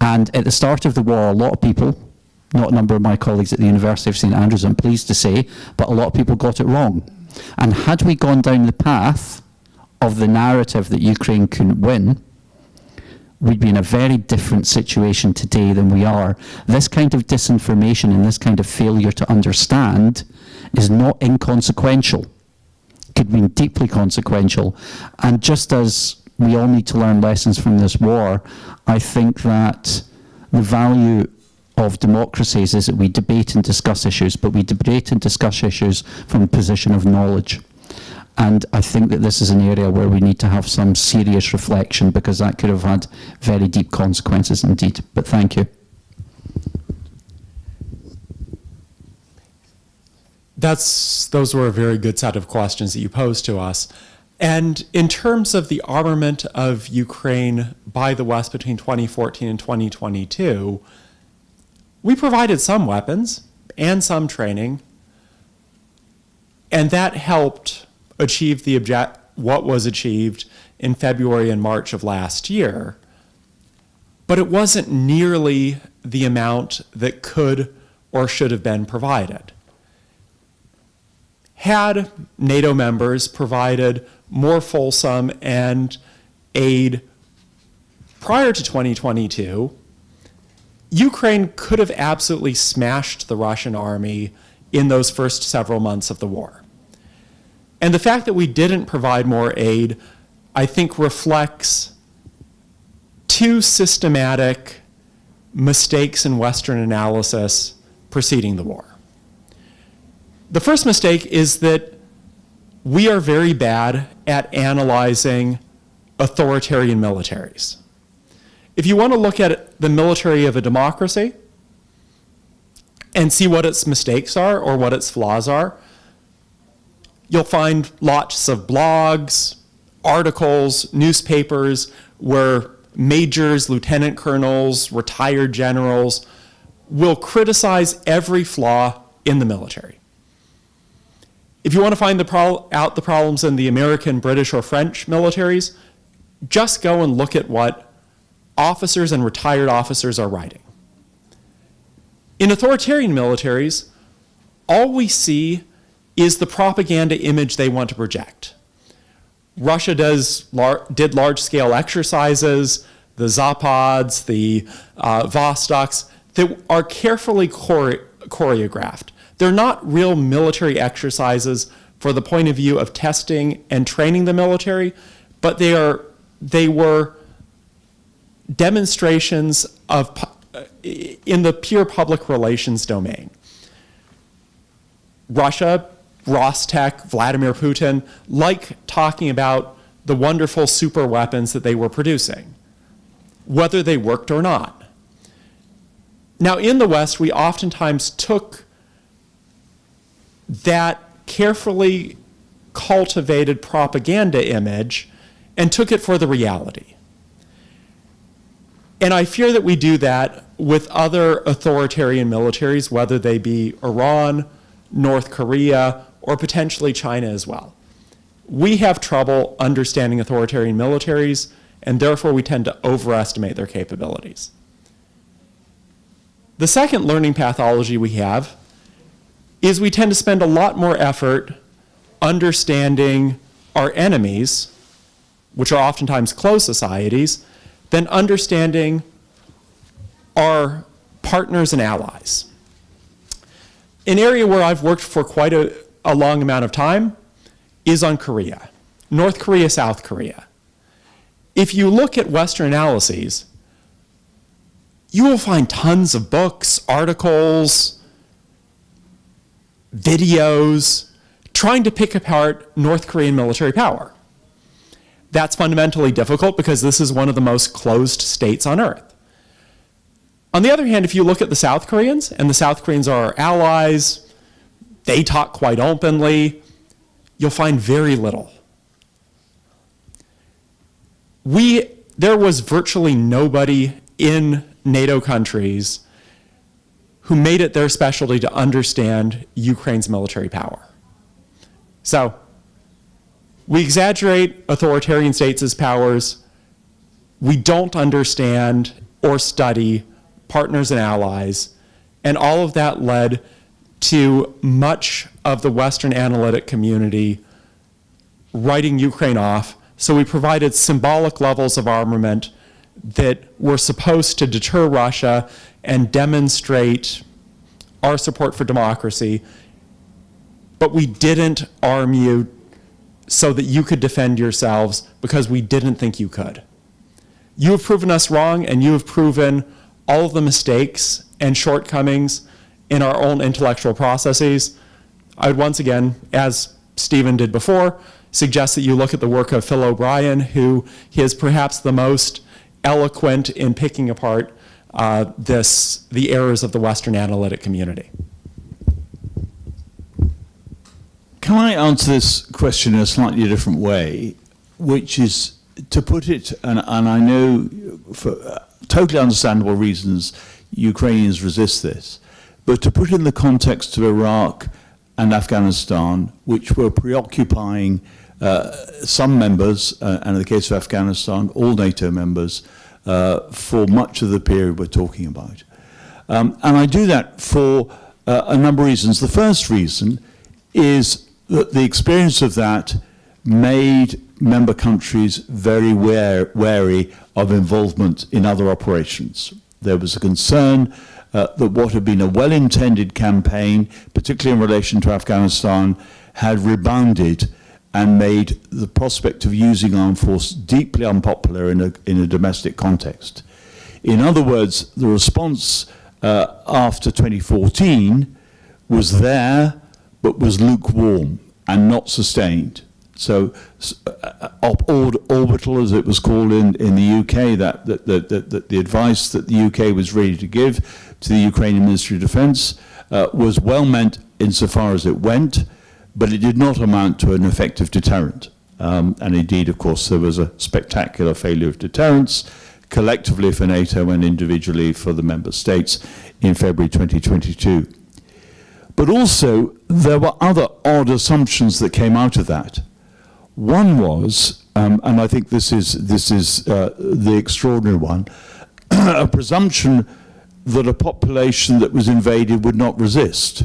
And at the start of the war, a lot of people, not a number of my colleagues at the University of St Andrews, I'm pleased to say, but a lot of people got it wrong. And had we gone down the path of the narrative that Ukraine couldn't win, we'd be in a very different situation today than we are. This kind of disinformation and this kind of failure to understand is not inconsequential. It could be deeply consequential. And just as we all need to learn lessons from this war, I think that the value of democracies is that we debate and discuss issues, but we debate and discuss issues from a position of knowledge. And I think that this is an area where we need to have some serious reflection, because that could have had very deep consequences indeed. But thank you. Those were a very good set of questions that you posed to us. And in terms of the armament of Ukraine by the West between 2014 and 2022, we provided some weapons and some training, and that helped achieve what was achieved in February and March of last year. But it wasn't nearly the amount that could or should have been provided. Had NATO members provided more fulsome and aid prior to 2022, Ukraine could have absolutely smashed the Russian army in those first several months of the war. And the fact that we didn't provide more aid, I think, reflects two systematic mistakes in Western analysis preceding the war. The first mistake is that we are very bad at analyzing authoritarian militaries. If you want to look at the military of a democracy and see what its mistakes are or what its flaws are, you'll find lots of blogs, articles, newspapers where majors, lieutenant colonels, retired generals will criticize every flaw in the military. If you want to find out the problems in the American, British, or French militaries, just go and look at what officers and retired officers are writing. In authoritarian militaries, all we see is the propaganda image they want to project. Russia did large-scale exercises, the Zapads, the Vostoks, that are carefully choreographed. They're not real military exercises for the point of view of testing and training the military, but they were demonstrations in the pure public relations domain. Russia, Rostec, Vladimir Putin like talking about the wonderful super weapons that they were producing, whether they worked or not. Now, in the West, we oftentimes took that carefully cultivated propaganda image and took it for the reality. And I fear that we do that with other authoritarian militaries, whether they be Iran, North Korea, or potentially China as well. We have trouble understanding authoritarian militaries, and therefore we tend to overestimate their capabilities. The second learning pathology we have is we tend to spend a lot more effort understanding our enemies, which are oftentimes closed societies, than understanding our partners and allies. An area where I've worked for quite a long amount of time is on Korea, North Korea, South Korea. If you look at Western analyses, you will find tons of books, articles, videos trying to pick apart North Korean military power. That's fundamentally difficult because this is one of the most closed states on earth. On the other hand, if you look at the South Koreans, and the South Koreans are our allies, they talk quite openly, you'll find very little. There was virtually nobody in NATO countries who made it their specialty to understand Ukraine's military power. So, we exaggerate authoritarian states' powers. We don't understand or study partners and allies, and all of that led to much of the Western analytic community writing Ukraine off. So we provided symbolic levels of armament that were supposed to deter Russia and demonstrate our support for democracy, but we didn't arm you so that you could defend yourselves because we didn't think you could. You have proven us wrong, and you have proven all of the mistakes and shortcomings in our own intellectual processes. I would once again, as Stephen did before, suggest that you look at the work of Phil O'Brien, who is perhaps the most eloquent in picking apart the errors of the Western analytic community. Can I answer this question in a slightly different way, which is to put it, and I know for totally understandable reasons Ukrainians resist this, but to put it in the context of Iraq and Afghanistan, which were preoccupying some members, and in the case of Afghanistan, all NATO members, for much of the period we're talking about. And I do that for a number of reasons. The first reason is that the experience of that made member countries very wary of involvement in other operations. There was a concern that what had been a well-intended campaign, particularly in relation to Afghanistan, had rebounded and made the prospect of using armed force deeply unpopular in a domestic context. In other words, the response after 2014 was there, but was lukewarm and not sustained. So orbital, as it was called in the UK, that the advice that the UK was ready to give to the Ukrainian Ministry of Defence was well meant insofar as it went, but it did not amount to an effective deterrent. And indeed, of course, there was a spectacular failure of deterrence, collectively for NATO and individually for the member states in February 2022. But also, there were other odd assumptions that came out of that. One was, and I think this is the extraordinary one, a presumption that a population that was invaded would not resist.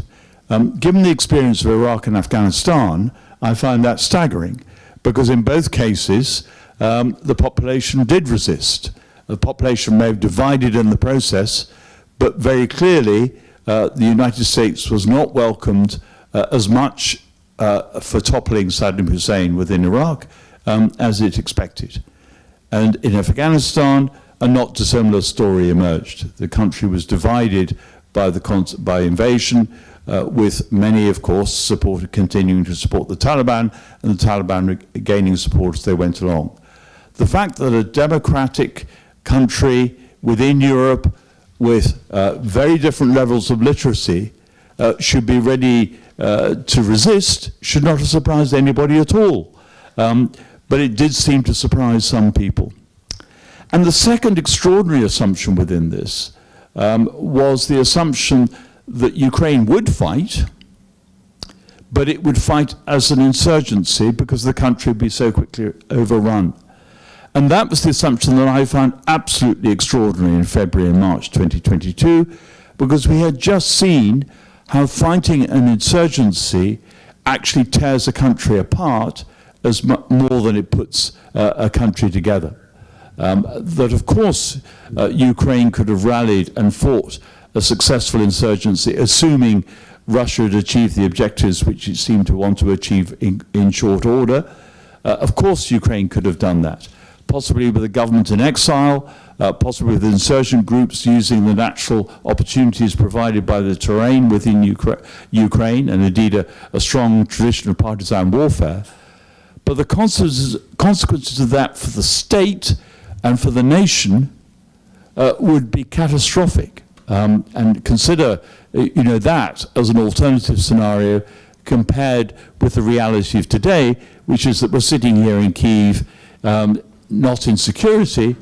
Given the experience of Iraq and Afghanistan, I find that staggering, because in both cases, the population did resist. The population may have divided in the process, but very clearly, the United States was not welcomed as much for toppling Saddam Hussein within Iraq as it expected. And in Afghanistan, a not dissimilar story emerged. The country was divided by invasion, with many, of course, continuing to support the Taliban, and the Taliban gaining support as they went along. The fact that a democratic country within Europe with very different levels of literacy should be ready to resist should not have surprised anybody at all. But it did seem to surprise some people. And the second extraordinary assumption within this was the assumption that Ukraine would fight, but it would fight as an insurgency because the country would be so quickly overrun. And that was the assumption that I found absolutely extraordinary in February and March 2022, because we had just seen how fighting an insurgency actually tears a country apart as more than it puts a country together. That, of course, Ukraine could have rallied and fought a successful insurgency, assuming Russia had achieved the objectives which it seemed to want to achieve in short order. Of course, Ukraine could have done that, possibly with a government in exile, possibly with insurgent groups using the natural opportunities provided by the terrain within Ukraine, and indeed a strong tradition of partisan warfare. But the consequences of that for the state and for the nation would be catastrophic. And consider, that as an alternative scenario compared with the reality of today, which is that we're sitting here in Kyiv, not in security,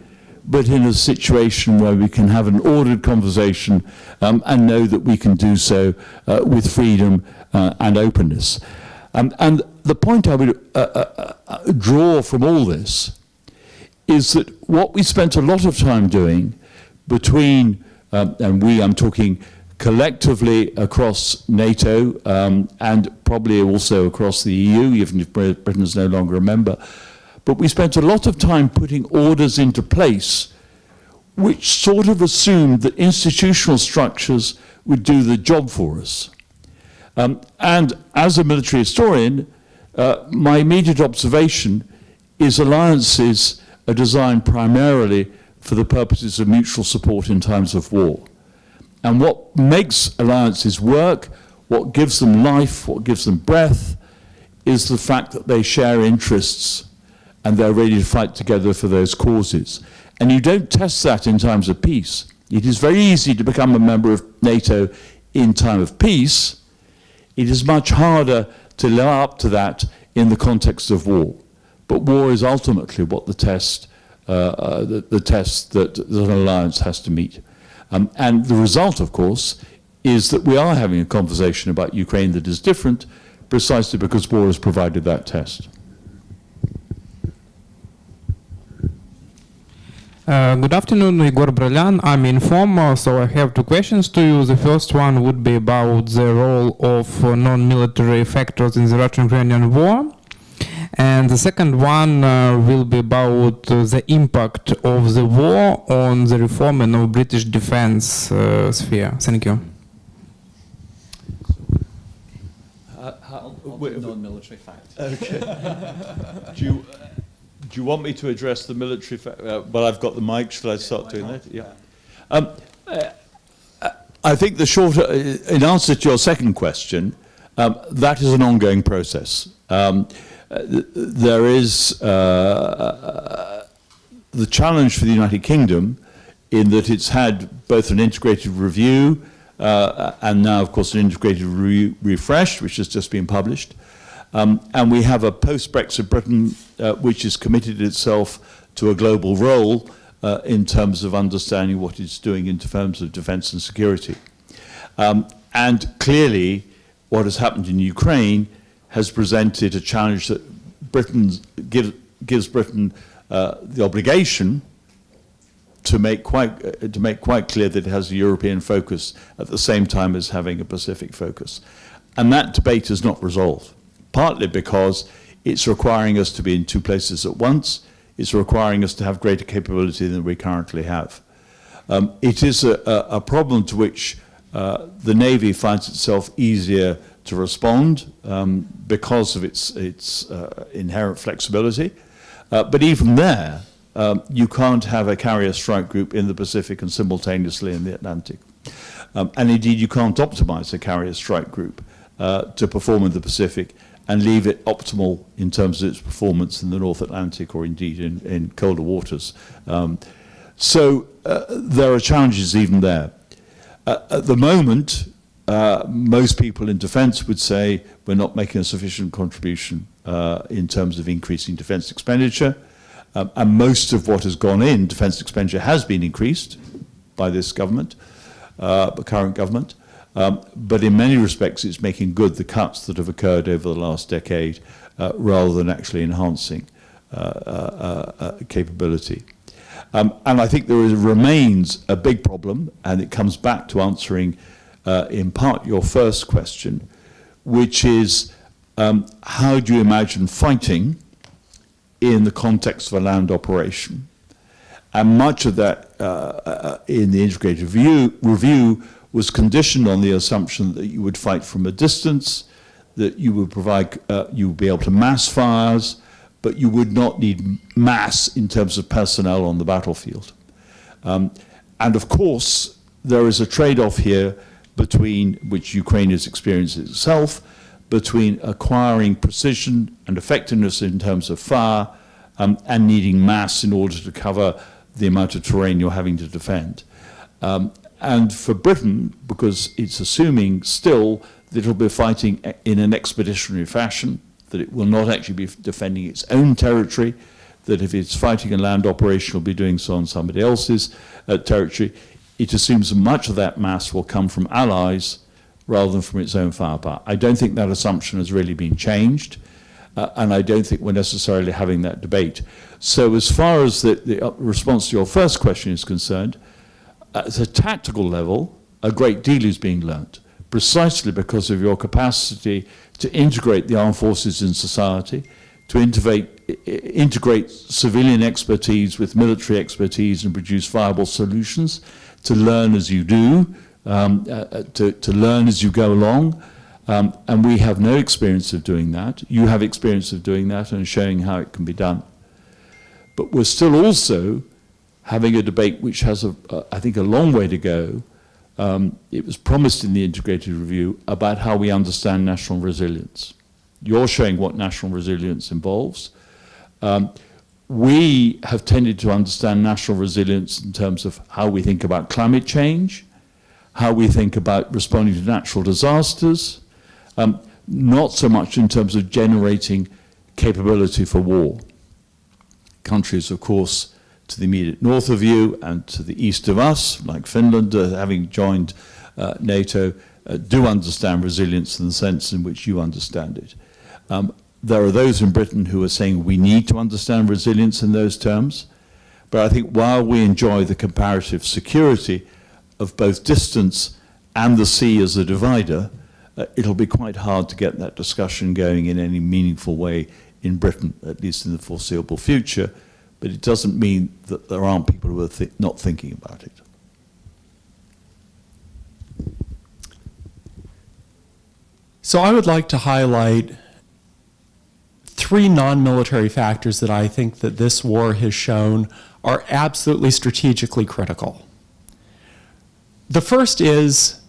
but in a situation where we can have an ordered conversation and know that we can do so with freedom and openness. And the point I would draw from all this is that what we spent a lot of time doing between, I'm talking collectively across NATO and probably also across the EU, even if Britain is no longer a member, but we spent a lot of time putting orders into place which sort of assumed that institutional structures would do the job for us. And as a military historian, my immediate observation is alliances are designed primarily for the purposes of mutual support in times of war. And what makes alliances work, what gives them life, what gives them breath, is the fact that they share interests and they're ready to fight together for those causes. And you don't test that in times of peace. It is very easy to become a member of NATO in time of peace. It is much harder to live up to that in the context of war. But war is ultimately what the test that an alliance has to meet. And the result, of course, is that we are having a conversation about Ukraine that is different, precisely because war has provided that test. Good afternoon, Igor Brelyan. I'm Informer, so I have two questions to you. The first one would be about the role of non-military factors in the Russian-Ukrainian war. And the second one will be about the impact of the war on the reforming of British defense sphere. Thank you. Non-military factors. Okay. Do you want me to address the military well, I've got the mic. Shall I start doing that? Yeah. I think the shorter, in answer to your second question, that is an ongoing process. There is the challenge for the United Kingdom in that it's had both an integrated review and now, of course, an integrated refresh, which has just been published. And we have a post-Brexit Britain which has committed itself to a global role in terms of understanding what it's doing in terms of defense and security. And clearly, what has happened in Ukraine has presented a challenge that gives Britain the obligation to make quite clear that it has a European focus at the same time as having a Pacific focus. And that debate is not resolved, partly because it's requiring us to be in two places at once. It's requiring us to have greater capability than we currently have. It is a problem to which the Navy finds itself easier to respond because of its inherent flexibility. But even there, you can't have a carrier strike group in the Pacific and simultaneously in the Atlantic. And indeed, you can't optimize a carrier strike group to perform in the Pacific and leave it optimal in terms of its performance in the North Atlantic or indeed in colder waters. So there are challenges even there. At the moment, most people in defence would say we're not making a sufficient contribution in terms of increasing defence expenditure. And most of what has gone in, defence expenditure, has been increased by this government, the current government. But in many respects, it's making good the cuts that have occurred over the last decade rather than actually enhancing capability. And I think there remains a big problem, and it comes back to answering in part your first question, which is how do you imagine fighting in the context of a land operation? And much of that in the integrated review was conditioned on the assumption that you would fight from a distance, that you would provide, you would be able to mass fires, but you would not need mass in terms of personnel on the battlefield. And of course, there is a trade-off here between, which Ukraine has experienced itself, between acquiring precision and effectiveness in terms of fire and needing mass in order to cover the amount of terrain you're having to defend. And for Britain, because it's assuming still that it'll be fighting in an expeditionary fashion, that it will not actually be defending its own territory, that if it's fighting a land operation, it'll be doing so on somebody else's territory. It assumes that much of that mass will come from allies rather than from its own firepower. I don't think that assumption has really been changed, and I don't think we're necessarily having that debate. So as far as the response to your first question is concerned, at a tactical level, a great deal is being learnt, precisely because of your capacity to integrate the armed forces in society, to integrate civilian expertise with military expertise and produce viable solutions, to learn as you do, to learn as you go along. And we have no experience of doing that. You have experience of doing that and showing how it can be done. But we're still also having a debate which has, I think, a long way to go. It was promised in the integrated review about how we understand national resilience. You're showing what national resilience involves. We have tended to understand national resilience in terms of how we think about climate change, how we think about responding to natural disasters, not so much in terms of generating capability for war. Countries, of course, to the immediate north of you and to the east of us, like Finland, having joined NATO, do understand resilience in the sense in which you understand it. There are those in Britain who are saying we need to understand resilience in those terms, but I think while we enjoy the comparative security of both distance and the sea as a divider, it'll be quite hard to get that discussion going in any meaningful way in Britain, at least in the foreseeable future, but it doesn't mean that there aren't people who are not thinking about it. So I would like to highlight 3 non-military factors that I think that this war has shown are absolutely strategically critical. The first is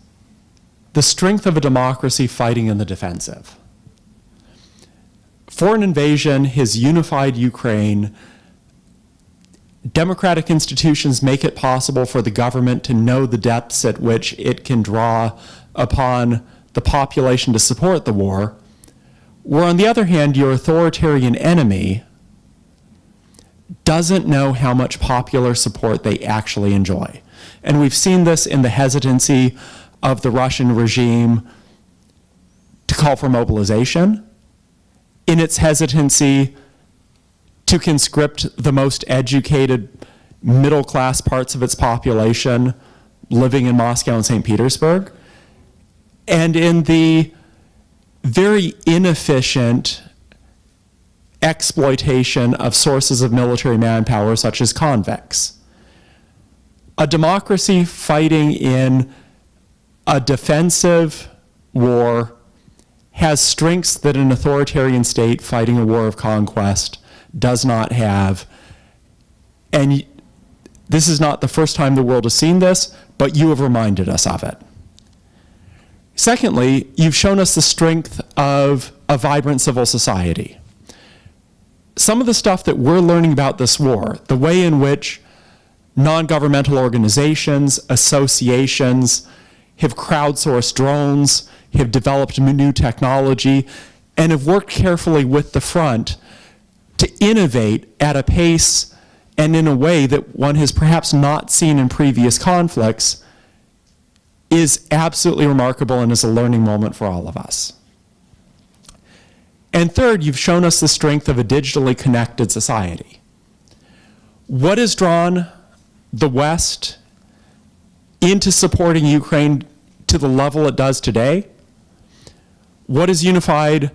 the strength of a democracy fighting in the defensive. Foreign invasion has unified Ukraine. Democratic institutions make it possible for the government to know the depths at which it can draw upon the population to support the war, where on the other hand, your authoritarian enemy doesn't know how much popular support they actually enjoy. And we've seen this in the hesitancy of the Russian regime to call for mobilization, in its hesitancy to conscript the most educated middle-class parts of its population living in Moscow and St. Petersburg, and in the very inefficient exploitation of sources of military manpower such as convicts. A democracy fighting in a defensive war has strengths that an authoritarian state fighting a war of conquest does not have. And this is not the first time the world has seen this, but you have reminded us of it. Secondly, you've shown us the strength of a vibrant civil society. Some of the stuff that we're learning about this war, the way in which non-governmental organizations, associations have crowdsourced drones, have developed new technology, and have worked carefully with the front to innovate at a pace and in a way that one has perhaps not seen in previous conflicts, is absolutely remarkable and is a learning moment for all of us. And third, you've shown us the strength of a digitally connected society. What has drawn the West into supporting Ukraine to the level it does today? What has unified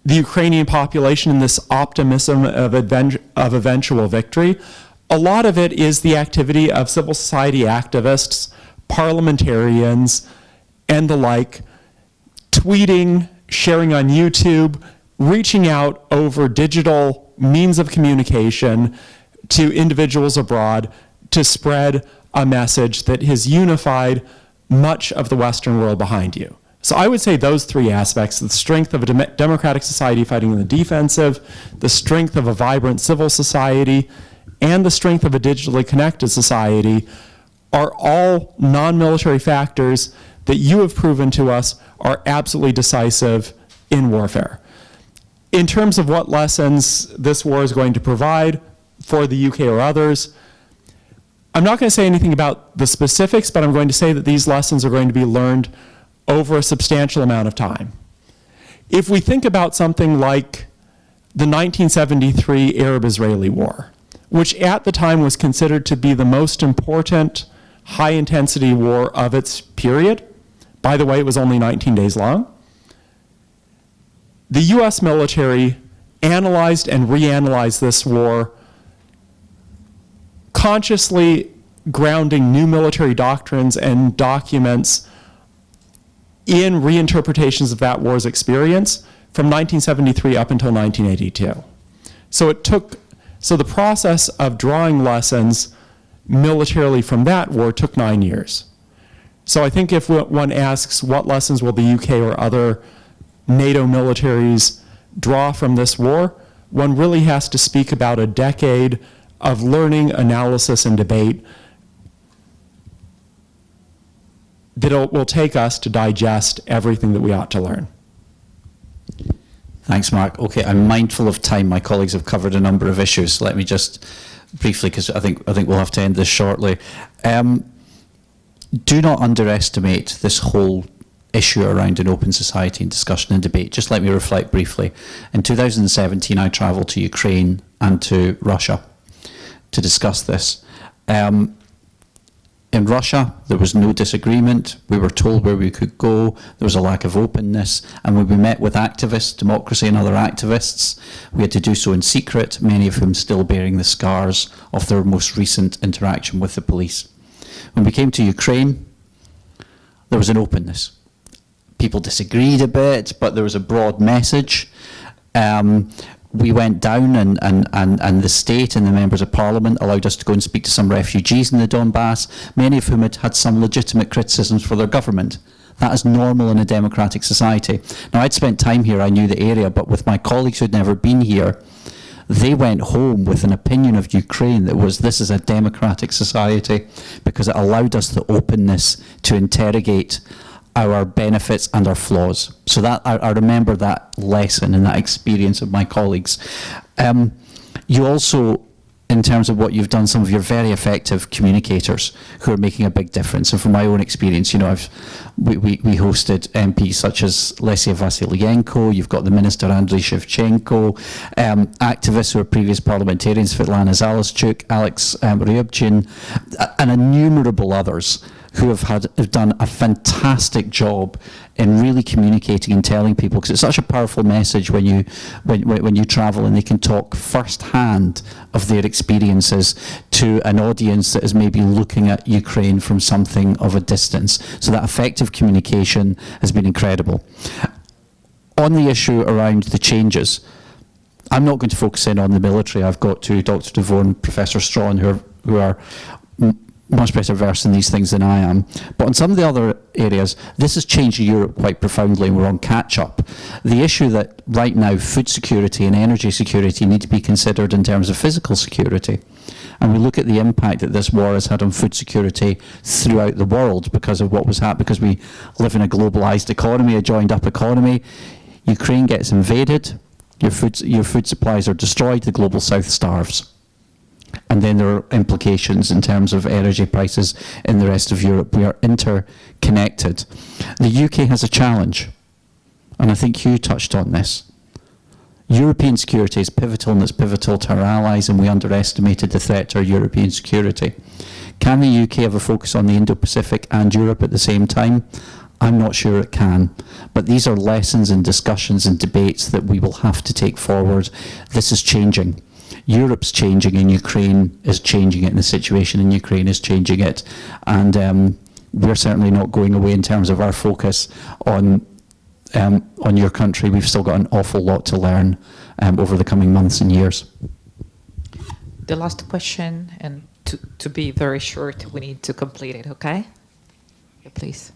the Ukrainian population in this optimism of eventual victory? A lot of it is the activity of civil society activists, parliamentarians, and the like, tweeting, sharing on YouTube, reaching out over digital means of communication to individuals abroad to spread a message that has unified much of the Western world behind you. So I would say those 3 aspects, the strength of a democratic society fighting in the defensive, the strength of a vibrant civil society, and the strength of a digitally connected society are all non-military factors that you have proven to us are absolutely decisive in warfare. In terms of what lessons this war is going to provide for the UK or others, I'm not going to say anything about the specifics, but I'm going to say that these lessons are going to be learned over a substantial amount of time. If we think about something like the 1973 Arab-Israeli War, which at the time was considered to be the most important high-intensity war of its period. By the way, it was only 19 days long. The US military analyzed and reanalyzed this war, consciously grounding new military doctrines and documents in reinterpretations of that war's experience from 1973 up until 1982. So the process of drawing lessons militarily from that war took 9 years. So I think if one asks what lessons will the UK or other NATO militaries draw from this war, one really has to speak about a decade of learning, analysis, and debate that will take us to digest everything that we ought to learn. Thanks, Mark. Okay, I'm mindful of time. My colleagues have covered a number of issues. So let me just briefly, because I think we'll have to end this shortly. Do not underestimate this whole issue around an open society and discussion and debate. Just let me reflect briefly. In 2017, I travelled to Ukraine and to Russia to discuss this. In Russia, there was no disagreement. We were told where we could go. There was a lack of openness. And when we met with activists, democracy and other activists, we had to do so in secret, many of whom still bearing the scars of their most recent interaction with the police. When we came to Ukraine, there was an openness. People disagreed a bit, but there was a broad message. We went down and the state and the members of parliament allowed us to go and speak to some refugees in the Donbass, many of whom had some legitimate criticisms for their government. That is normal in a democratic society. Now, I'd spent time here, I knew the area, but with my colleagues who'd never been here, they went home with an opinion of Ukraine that was, this is a democratic society, because it allowed us the openness to interrogate our benefits and our flaws. So that I remember that lesson and that experience of my colleagues. You also, in terms of what you've done, some of your very effective communicators who are making a big difference. And from my own experience, you know, we hosted MPs such as Lesia Vasilyenko, you've got the Minister Andriy Shevchenko, activists who are previous parliamentarians, Svetlana Zaleschuk, Alex Ryabchin, and innumerable others who have done a fantastic job in really communicating and telling people, because it's such a powerful message when you travel and they can talk firsthand of their experiences to an audience that is maybe looking at Ukraine from something of a distance. So that effective communication has been incredible. On the issue around the changes, I'm not going to focus in on the military. I've got to Dr. Devore and Professor Strachan who are much better versed in these things than I am. But on some of the other areas, this has changed Europe quite profoundly and we're on catch-up. The issue that right now food security and energy security need to be considered in terms of physical security. And we look at the impact that this war has had on food security throughout the world because of what was happening, because we live in a globalized economy, a joined-up economy. Ukraine gets invaded, your food supplies are destroyed, the global south starves. And then there are implications in terms of energy prices in the rest of Europe. We are interconnected. The UK has a challenge, and I think Hugh touched on this. European security is pivotal, and it's pivotal to our allies, and we underestimated the threat to our European security. Can the UK have a focus on the Indo-Pacific and Europe at the same time? I'm not sure it can. But these are lessons and discussions and debates that we will have to take forward. This is changing. Europe's changing and Ukraine is changing it, and the situation in Ukraine is changing it. And we're certainly not going away in terms of our focus on your country. We've still got an awful lot to learn over the coming months and years. The last question, and to be very short, we need to complete it, okay? Yeah, please.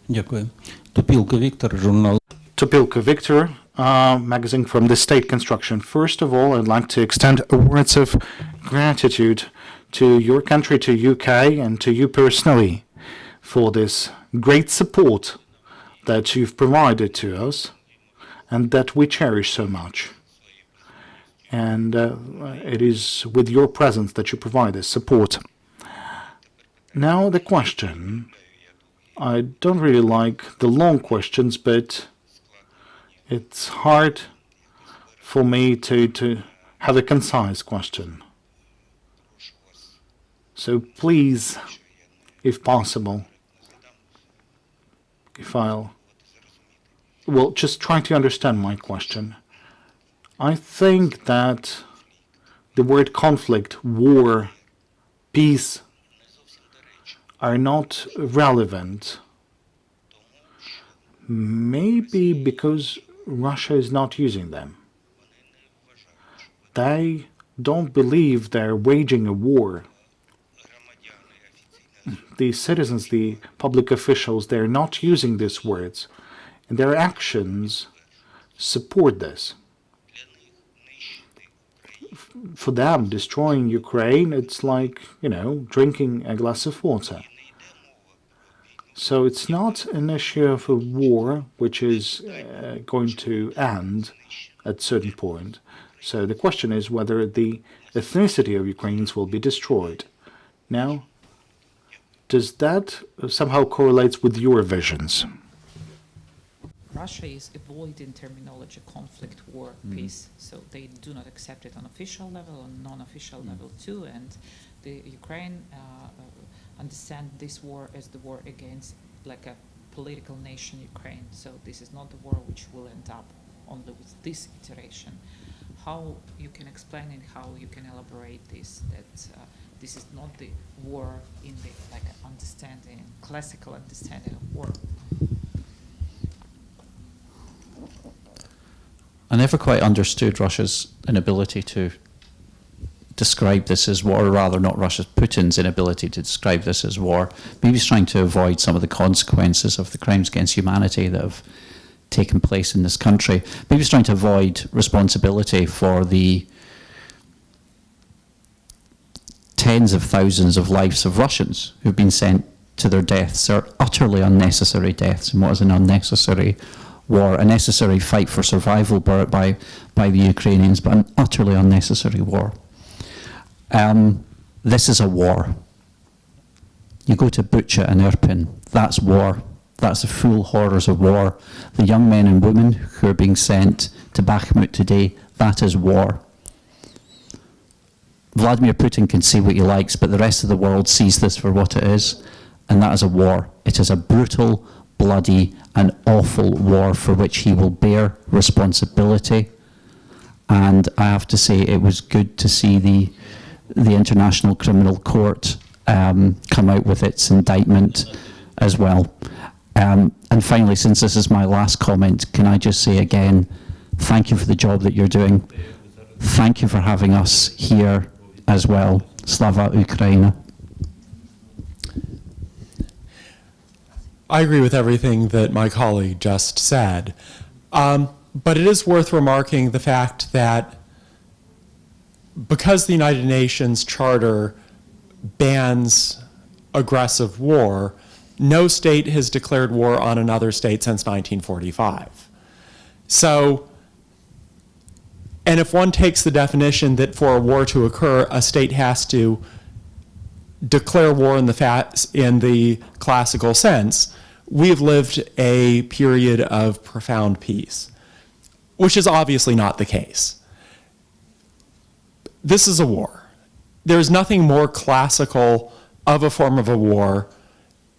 Дякую. Топілко Віктор, журнал. Topilka Victor, magazine from the State Construction. First of all, I'd like to extend words of gratitude to your country, to UK, and to you personally for this great support that you've provided to us and that we cherish so much. And it is with your presence that you provide this support. Now the question. I don't really like the long questions, but it's hard for me to have a concise question. So please, if possible, just try to understand my question. I think that the word conflict, war, peace are not relevant. Maybe because Russia is not using them. They don't believe they're waging a war. The citizens, the public officials, they're not using these words, and their actions support this. For them, destroying Ukraine, it's like, drinking a glass of water. So it's not an issue of a war which is going to end at a certain point. So the question is whether the ethnicity of Ukrainians will be destroyed. Now, does that somehow correlates with your visions? Russia is avoiding terminology conflict, war, peace, so they do not accept it on official level, on non-official level too, and the Ukraine understand this war as the war against like a political nation Ukraine, so this is not the war which will end up only with this iteration. How you can explain and how you can elaborate this, that this is not the war in the like understanding, classical understanding of war? I never quite understood Russia's inability to describe this as war, or rather not Russia, Putin's inability to describe this as war. Maybe he's trying to avoid some of the consequences of the crimes against humanity that have taken place in this country. Maybe he's trying to avoid responsibility for the tens of thousands of lives of Russians who've been sent to their deaths, or utterly unnecessary deaths in what is an unnecessary war, a necessary fight for survival by the Ukrainians, but an utterly unnecessary war. This is a war. You go to Bucha and Irpin, that's war. That's the full horrors of war. The young men and women who are being sent to Bakhmut today, that is war. Vladimir Putin can say what he likes, but the rest of the world sees this for what it is, and that is a war. It is a brutal, bloody, and awful war for which he will bear responsibility. And I have to say, it was good to see the International Criminal Court come out with its indictment as well. And finally, since this is my last comment, can I just say again, thank you for the job that you're doing. Thank you for having us here as well. Slava Ukraina. I agree with everything that my colleague just said. But it is worth remarking the fact that because the United Nations Charter bans aggressive war, no state has declared war on another state since 1945. So, and if one takes the definition that for a war to occur, a state has to declare war in the classical sense, we've lived a period of profound peace, which is obviously not the case. This is a war. There's nothing more classical of a form of a war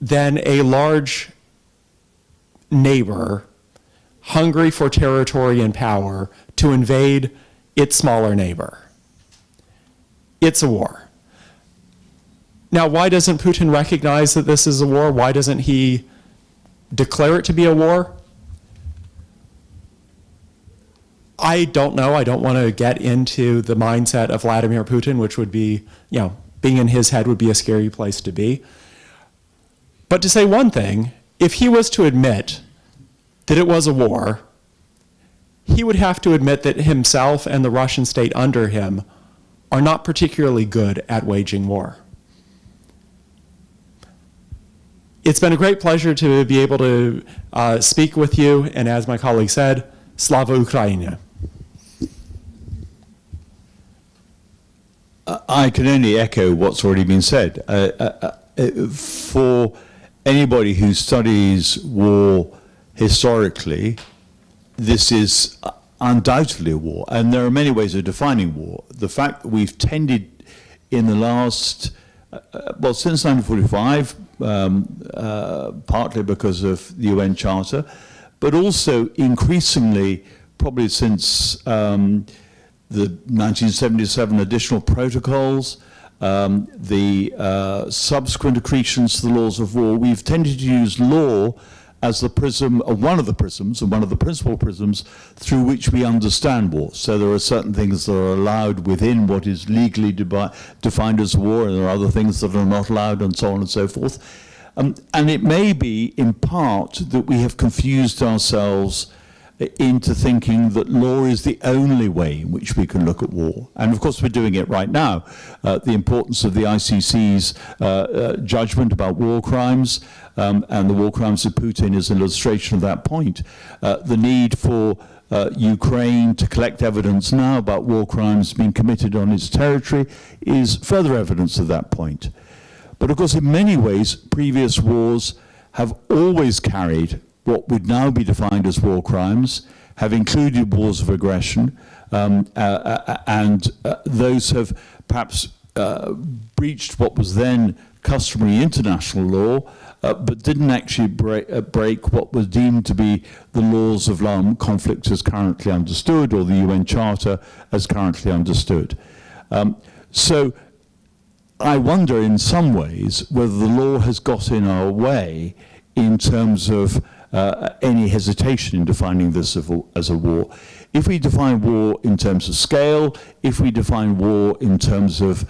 than a large neighbor hungry for territory and power to invade its smaller neighbor. It's a war. Now, why doesn't Putin recognize that this is a war? Why doesn't he declare it to be a war? I don't know. I don't want to get into the mindset of Vladimir Putin, which would be, being in his head would be a scary place to be. But to say one thing, if he was to admit that it was a war, he would have to admit that himself and the Russian state under him are not particularly good at waging war. It's been a great pleasure to be able to speak with you, and as my colleague said, Slava Ukraina. I can only echo what's already been said. For anybody who studies war historically, this is undoubtedly a war, and there are many ways of defining war. The fact that we've tended in the last, since 1945, partly because of the UN Charter, but also increasingly probably since the 1977 additional protocols, the subsequent accretions to the laws of war, we've tended to use law as the prism, one of the prisms, and one of the principal prisms through which we understand war. So there are certain things that are allowed within what is legally defined as war, and there are other things that are not allowed, and so on and so forth. And it may be, in part, that we have confused ourselves into thinking that law is the only way in which we can look at war. And of course we're doing it right now. The importance of the ICC's judgment about war crimes and the war crimes of Putin is an illustration of that point. The need for Ukraine to collect evidence now about war crimes being committed on its territory is further evidence of that point. But of course in many ways previous wars have always carried what would now be defined as war crimes, have included wars of aggression, and those have perhaps breached what was then customary international law, but didn't actually break what was deemed to be the laws of armed conflict as currently understood, or the UN Charter as currently understood. So I wonder in some ways whether the law has got in our way in terms of any hesitation in defining this as a war. If we define war in terms of scale, if we define war in terms of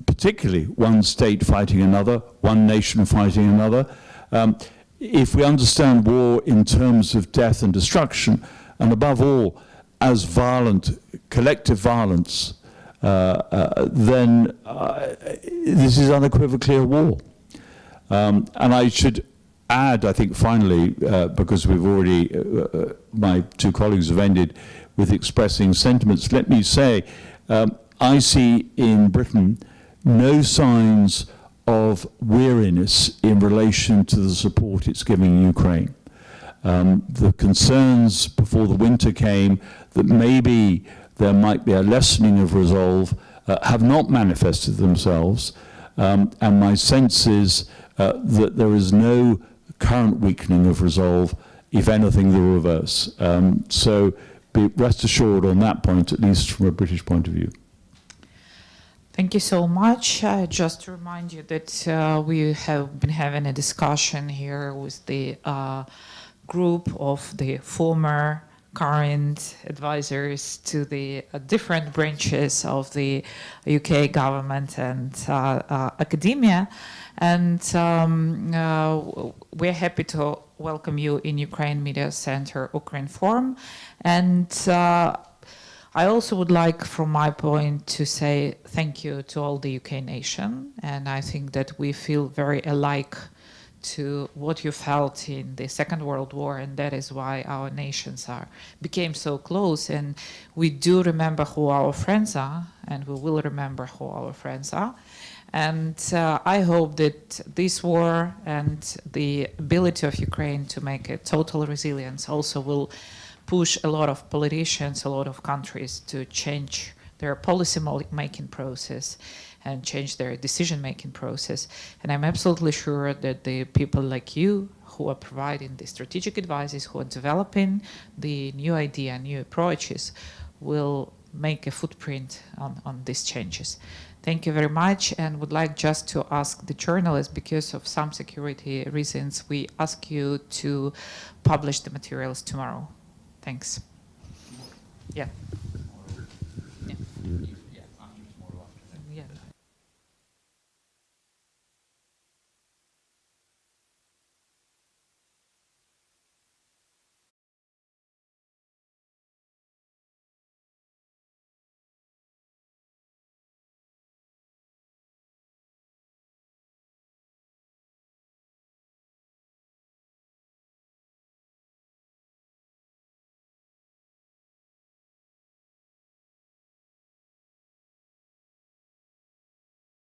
particularly one state fighting another, one nation fighting another, if we understand war in terms of death and destruction, and above all as violent, collective violence, then this is unequivocally a war. And I should add, I think finally, because we've already, my two colleagues have ended with expressing sentiments, let me say, I see in Britain no signs of weariness in relation to the support it's giving Ukraine. The concerns before the winter came that maybe there might be a lessening of resolve have not manifested themselves, and my sense is that there is no current weakening of resolve, if anything, the reverse. So rest assured on that point, at least from a British point of view. Thank you so much. Just to remind you that we have been having a discussion here with the group of the former current advisors to the different branches of the UK government and academia. And we're happy to welcome you in Ukraine Media Center, Ukraine Forum. And I also would like, from my point, to say thank you to all the UK nation. And I think that we feel very alike to what you felt in the Second World War, and that is why our nations became so close. And we do remember who our friends are, and we will remember who our friends are. And I hope that this war and the ability of Ukraine to make a total resilience also will push a lot of politicians, a lot of countries to change their policy-making process and change their decision-making process. And I'm absolutely sure that the people like you who are providing the strategic advices, who are developing the new idea, new approaches, will make a footprint on these changes. Thank you very much, and would like just to ask the journalists, because of some security reasons, we ask you to publish the materials tomorrow. Thanks. Yeah.